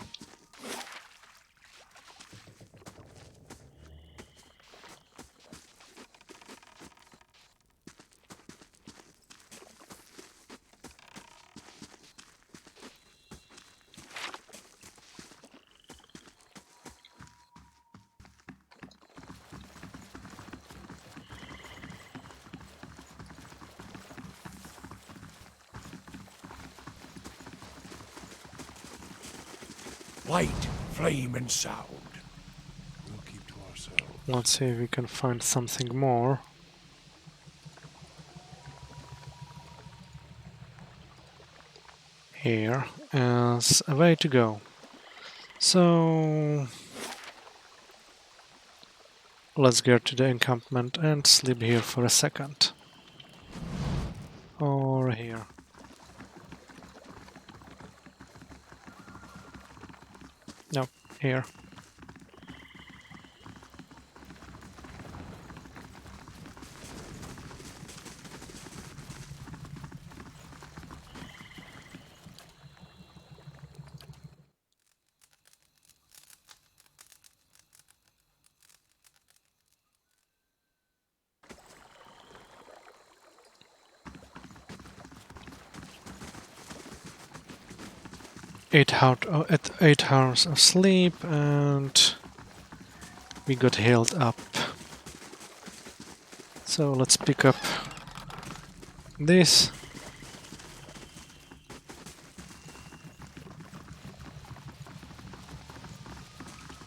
Light, flame, and sound. We'll keep to ourselves. Let's see if we can find something more. here is a way to go. So let's get to the encampment and sleep here for a second. Or here. No, here. At 8 hours of sleep, and we got healed up. So let's pick up this.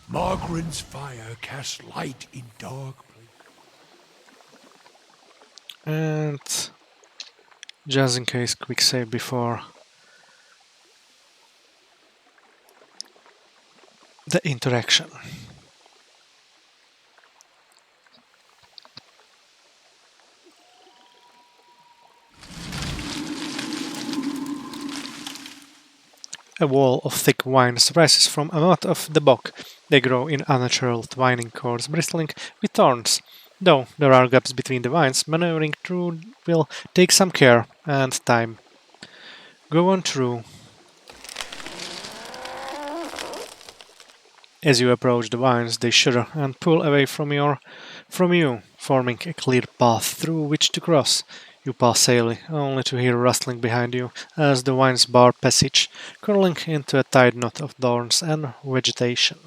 Margaret's fire casts light in dark places. And just in case, quick save before the interaction. A wall of thick vines rises from a mouth of the bog. They grow in unnatural twining cords bristling with thorns. Though there are gaps between the vines, maneuvering through will take some care and time. Go on through. As you approach the vines, they shudder and pull away from you, forming a clear path through which to cross. You pass safely, only to hear rustling behind you as the vines bar passage, curling into a tight knot of thorns and vegetation.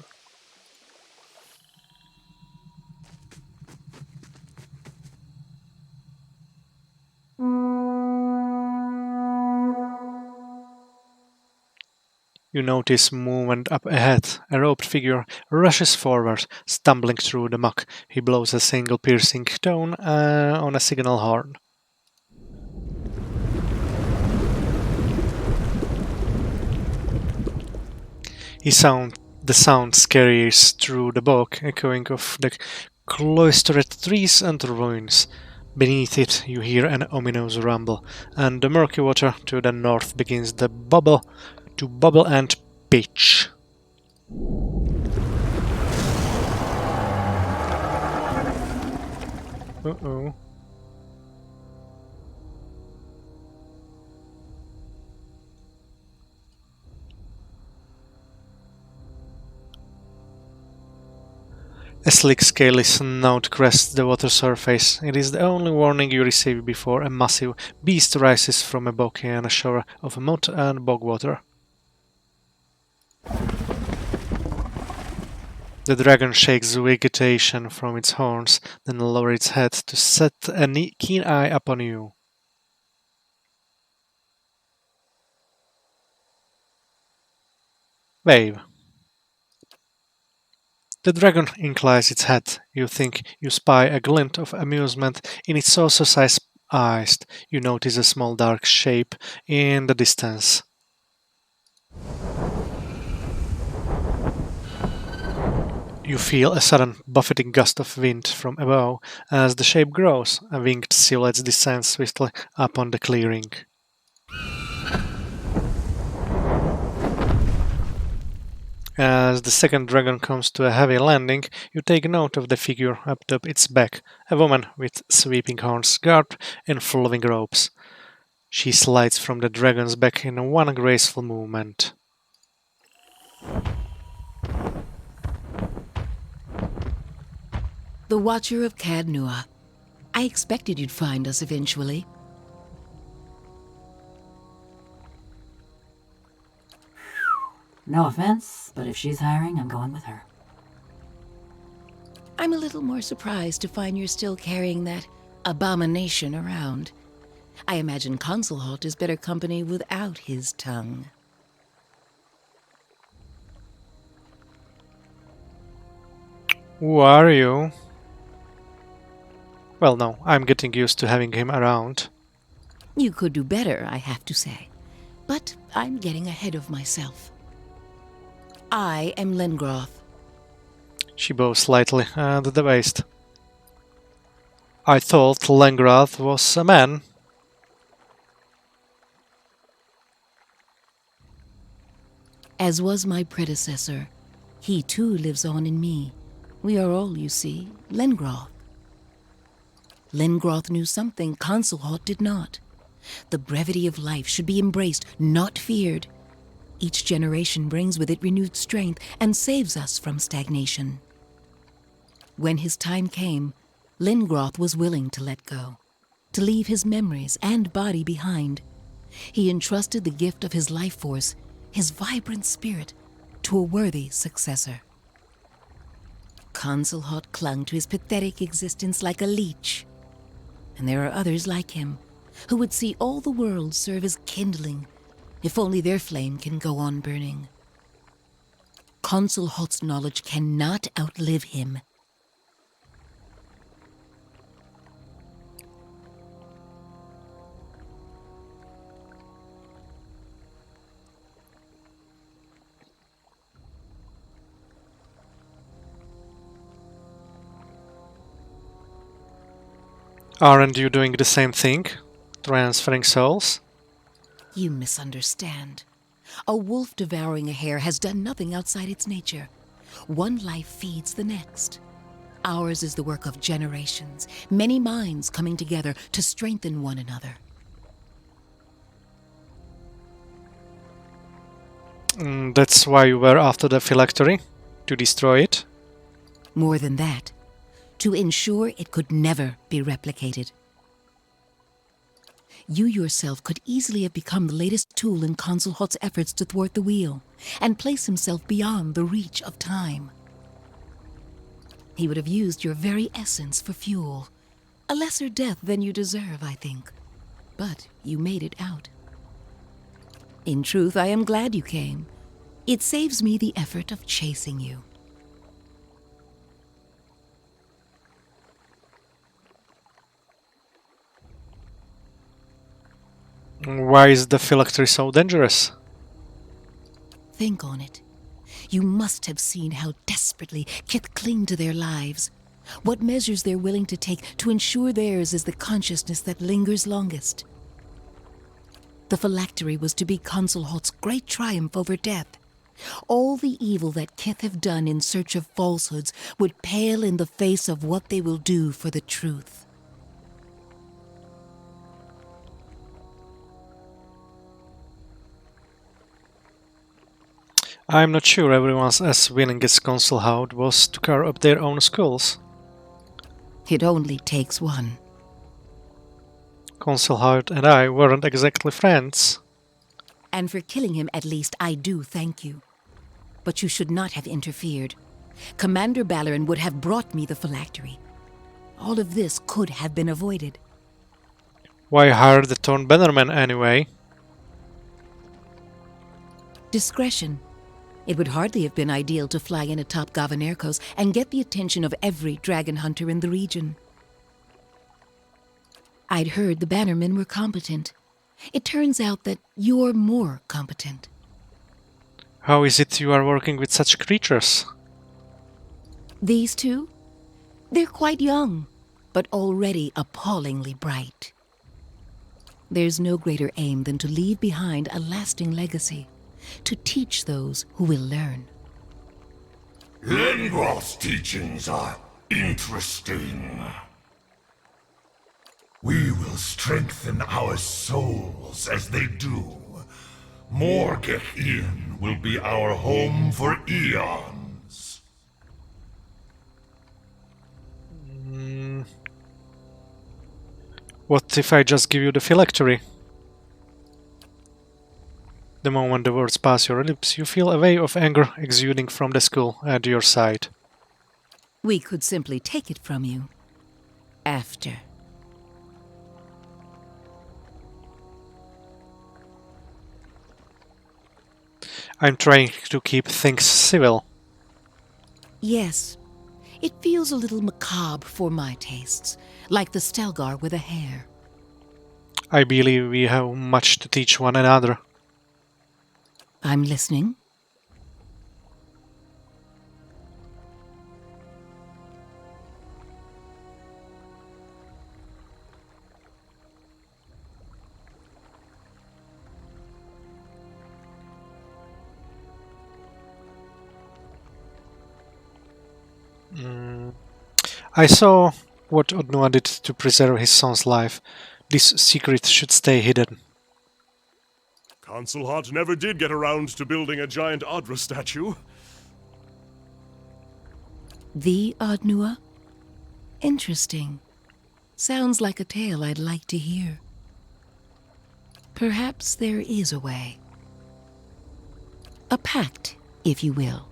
You notice movement up ahead. A robed figure rushes forward, stumbling through the muck. He blows a single piercing tone on a signal horn. The sound scurries through the bog, echoing of the cloistered trees and ruins. Beneath it, you hear an ominous rumble, and the murky water to the north begins to bubble and pitch. Uh-oh. A slick scaly snout crests the water surface. It is the only warning you receive before a massive beast rises from a bog in a shower of mud and bog water. The dragon shakes vegetation from its horns, then lowers its head to set a keen eye upon you. Wave. The dragon inclines its head. You think you spy a glint of amusement in its saucer-sized eyes. You notice a small dark shape in the distance. You feel a sudden buffeting gust of wind from above as the shape grows. A winged silhouette descends swiftly upon the clearing. As the second dragon comes to a heavy landing, you take note of the figure atop its back, a woman with sweeping horns garbed in flowing robes. She slides from the dragon's back in one graceful movement. The Watcher of Cadnua. I expected you'd find us eventually. No offense, but if she's hiring, I'm going with her. I'm a little more surprised to find you're still carrying that abomination around. I imagine Consulhalt is better company without his tongue. Who are you? Well, no, I'm getting used to having him around. You could do better, I have to say. But I'm getting ahead of myself. I am Lengroth. She bows slightly at the waist. I thought Lengrath was a man. As was my predecessor, he too lives on in me. We are all, you see, Lengroth. Lengroth knew something Consulhot did not. The brevity of life should be embraced, not feared. Each generation brings with it renewed strength and saves us from stagnation. When his time came, Lengroth was willing to let go, to leave his memories and body behind. He entrusted the gift of his life force, his vibrant spirit, to a worthy successor. Consulhot clung to his pathetic existence like a leech. And there are others like him, who would see all the world serve as kindling, if only their flame can go on burning. Consulhot's knowledge cannot outlive him. Aren't you doing the same thing? Transferring souls? You misunderstand. A wolf devouring a hare has done nothing outside its nature. One life feeds the next. Ours is the work of generations, many minds coming together to strengthen one another. That's why you were after the phylactery? To destroy it? More than that, to ensure it could never be replicated. You yourself could easily have become the latest tool in Consulhot's efforts to thwart the wheel and place himself beyond the reach of time. He would have used your very essence for fuel. A lesser death than you deserve, I think. But you made it out. In truth, I am glad you came. It saves me the effort of chasing you. Why is the phylactery so dangerous? Think on it. You must have seen how desperately Kith cling to their lives. What measures they're willing to take to ensure theirs is the consciousness that lingers longest. The phylactery was to be Consulhot's great triumph over death. All the evil that Kith have done in search of falsehoods would pale in the face of what they will do for the truth. I'm not sure everyone's as willing as Consulhout was to carve up their own skulls. It only takes one. Consulhout and I weren't exactly friends. And for killing him, at least, I do thank you. But you should not have interfered. Commander Ballerin would have brought me the phylactery. All of this could have been avoided. Why hire the Torn Bannerman anyway? Discretion. It would hardly have been ideal to fly in atop Gavanerkos and get the attention of every dragon hunter in the region. I'd heard the Bannermen were competent. It turns out that you're more competent. How is it you are working with such creatures? These two? They're quite young, but already appallingly bright. There's no greater aim than to leave behind a lasting legacy, to teach those who will learn. Lengroth's teachings are interesting. We will strengthen our souls as they do. Mowrghek will be our home for eons. What if I just give you the phylactery? The moment the words pass your lips, you feel a wave of anger exuding from the skull at your side. We could simply take it from you. After. I'm trying to keep things civil. Yes. It feels a little macabre for my tastes, like the Stelgar with a hair. I believe we have much to teach one another. I'm listening. I saw what Odnua did to preserve his son's life. This secret should stay hidden. Consul Hot never did get around to building a giant Adra statue. The Odnua? Interesting. Sounds like a tale I'd like to hear. Perhaps there is a way. A pact, if you will.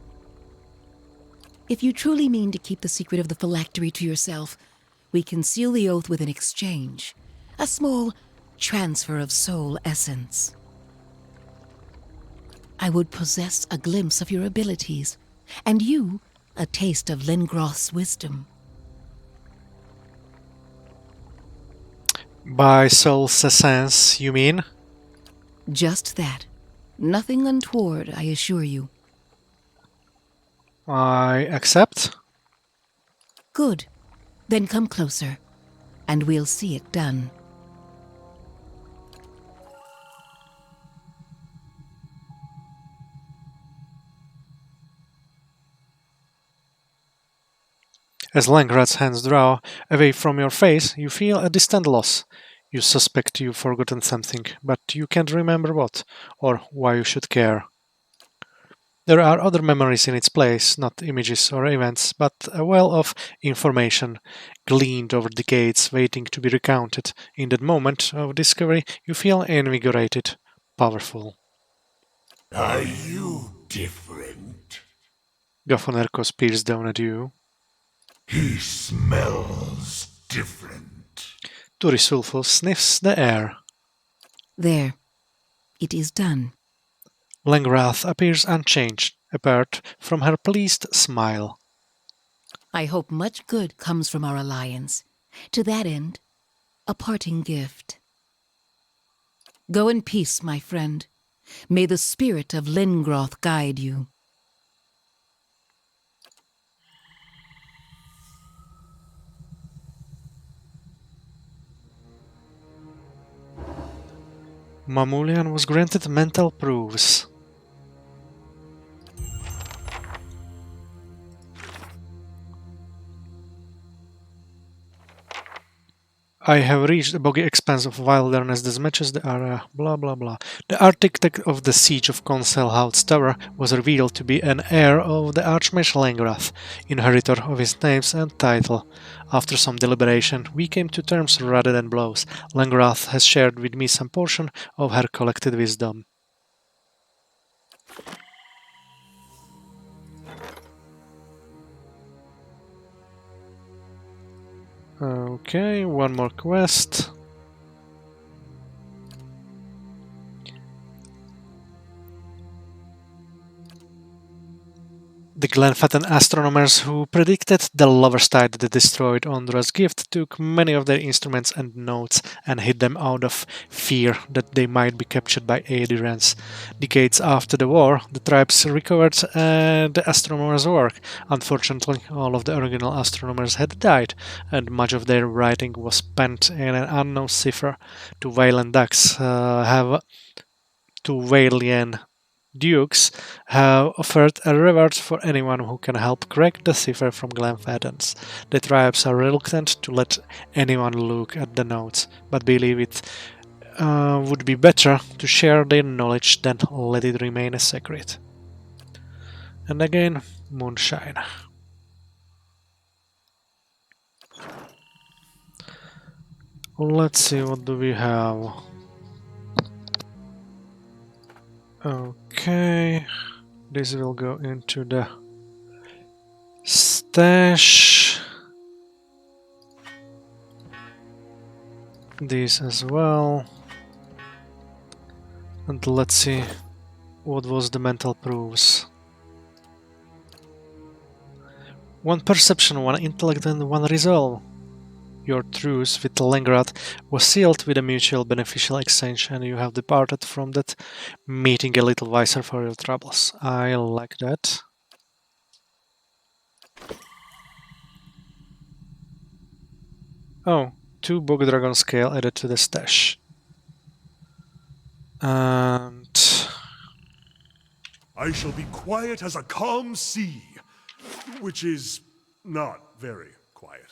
If you truly mean to keep the secret of the phylactery to yourself, we can seal the oath with an exchange. A small transfer of soul essence. I would possess a glimpse of your abilities, and you a taste of Lingroth's wisdom. By soul's essence, you mean? Just that. Nothing untoward, I assure you. I accept. Good. Then come closer, and we'll see it done. As Langrad's hands draw away from your face, you feel a distant loss. You suspect you've forgotten something, but you can't remember what, or why you should care. There are other memories in its place, not images or events, but a well of information, gleaned over decades, waiting to be recounted. In that moment of discovery, you feel invigorated, powerful. Are you different? Gafonerkos peers down at you. He smells different. Turisulfo sniffs the air. There. It is done. Langrath appears unchanged, apart from her pleased smile. I hope much good comes from our alliance. To that end, a parting gift. Go in peace, my friend. May the spirit of Lingroth guide you. Mamulian was granted mental proofs. I have reached a boggy expanse of wilderness that matches the area, blah blah blah. The architect of the siege of Conselhout's tower was revealed to be an heir of the Archmage Langrath, inheritor of his names and title. After some deliberation, we came to terms rather than blows. Langrath has shared with me some portion of her collected wisdom. Okay, one more quest. The Glenfatten astronomers who predicted the lover's tide that destroyed Ondra's gift took many of their instruments and notes and hid them out of fear that they might be captured by Aedirans. Decades after the war, the tribes recovered the astronomers' work. Unfortunately, all of the original astronomers had died, and much of their writing was penned in an unknown cipher. To Wayland Dukes Dukes have offered a reward for anyone who can help crack the cipher from Glenfaddens. The tribes are reluctant to let anyone look at the notes, but believe it would be better to share their knowledge than let it remain a secret. And again, moonshine. Let's see, what do we have? Okay, this will go into the stash. These as well. And let's see what was the mental proofs. 1 perception, 1 intellect, and 1 resolve. Your truce with Lengrad was sealed with a mutual beneficial exchange, and you have departed from that meeting a little wiser for your troubles. I like that. Oh, 2 Bog Dragon scale added to the stash. And I shall be quiet as a calm sea, which is not very quiet.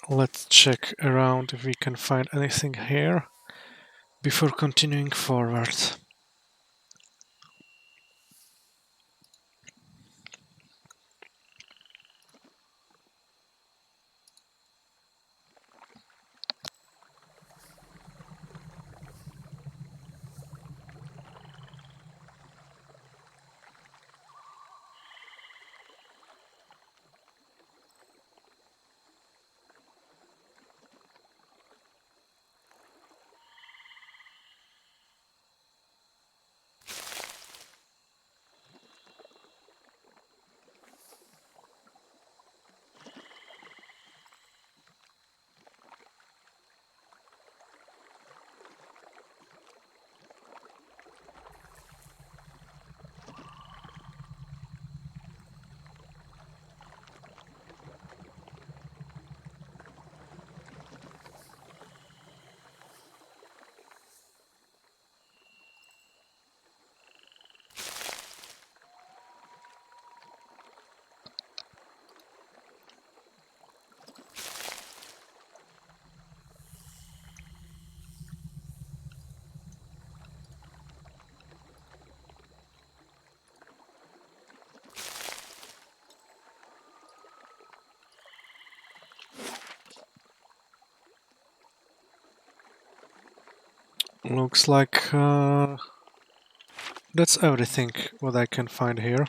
let's check around if we can find anything here before continuing forward. Looks like that's everything what I can find here.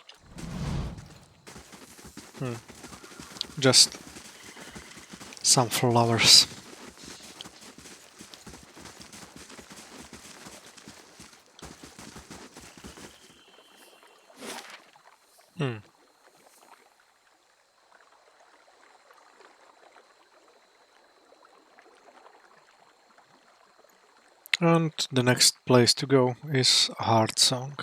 Just some flowers. And the next place to go is Heart Song.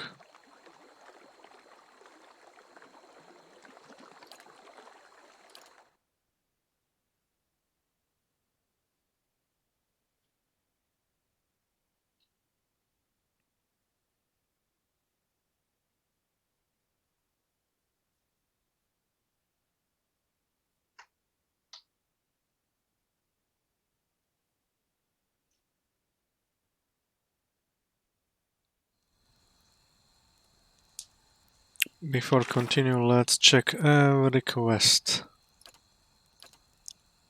Before continuing, let's check every quest.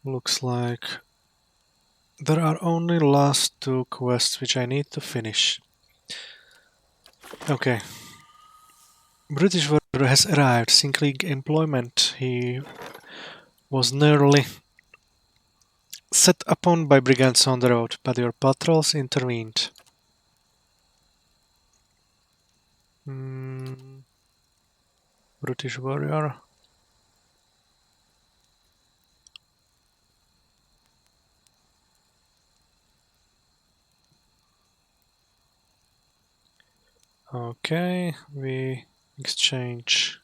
Looks like there are only last 2 quests which I need to finish. Okay. British warrior has arrived, seeking employment. He was nearly set upon by brigands on the road, but your patrols intervened. British warrior. Okay, we exchange.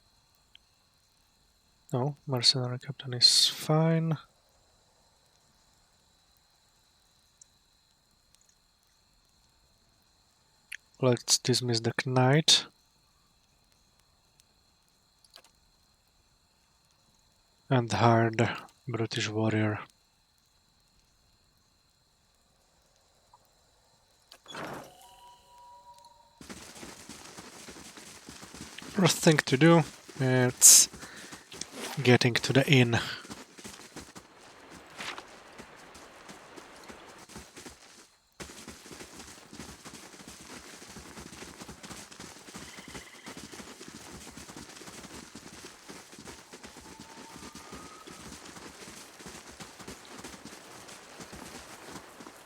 No, mercenary captain is fine. Let's dismiss the knight. And hire the British warrior. First thing to do, it's getting to the inn.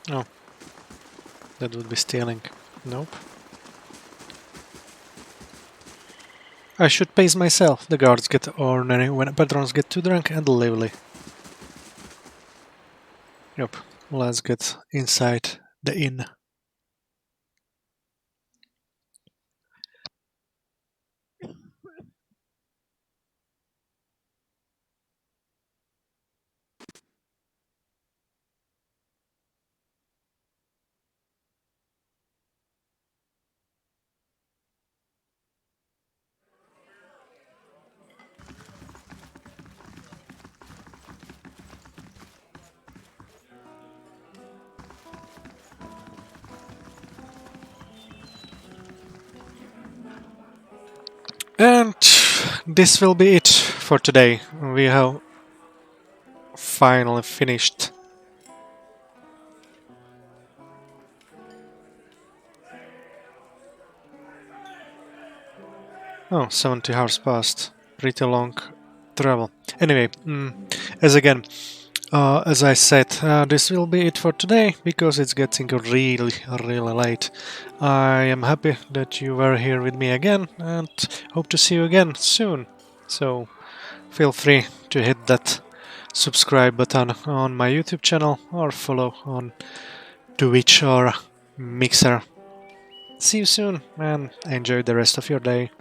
Oh, that would be stealing. Nope. I should pace myself. The guards get ornery when patrons get too drunk and lively. Yep, let's get inside the inn. And this will be it for today. We have finally finished. Oh, 70 hours passed. Pretty long travel. Anyway, as I said, this will be it for today because it's getting really, really late. I am happy that you were here with me again and hope to see you again soon. So feel free to hit that subscribe button on my YouTube channel or follow on Twitch or Mixer. See you soon and enjoy the rest of your day.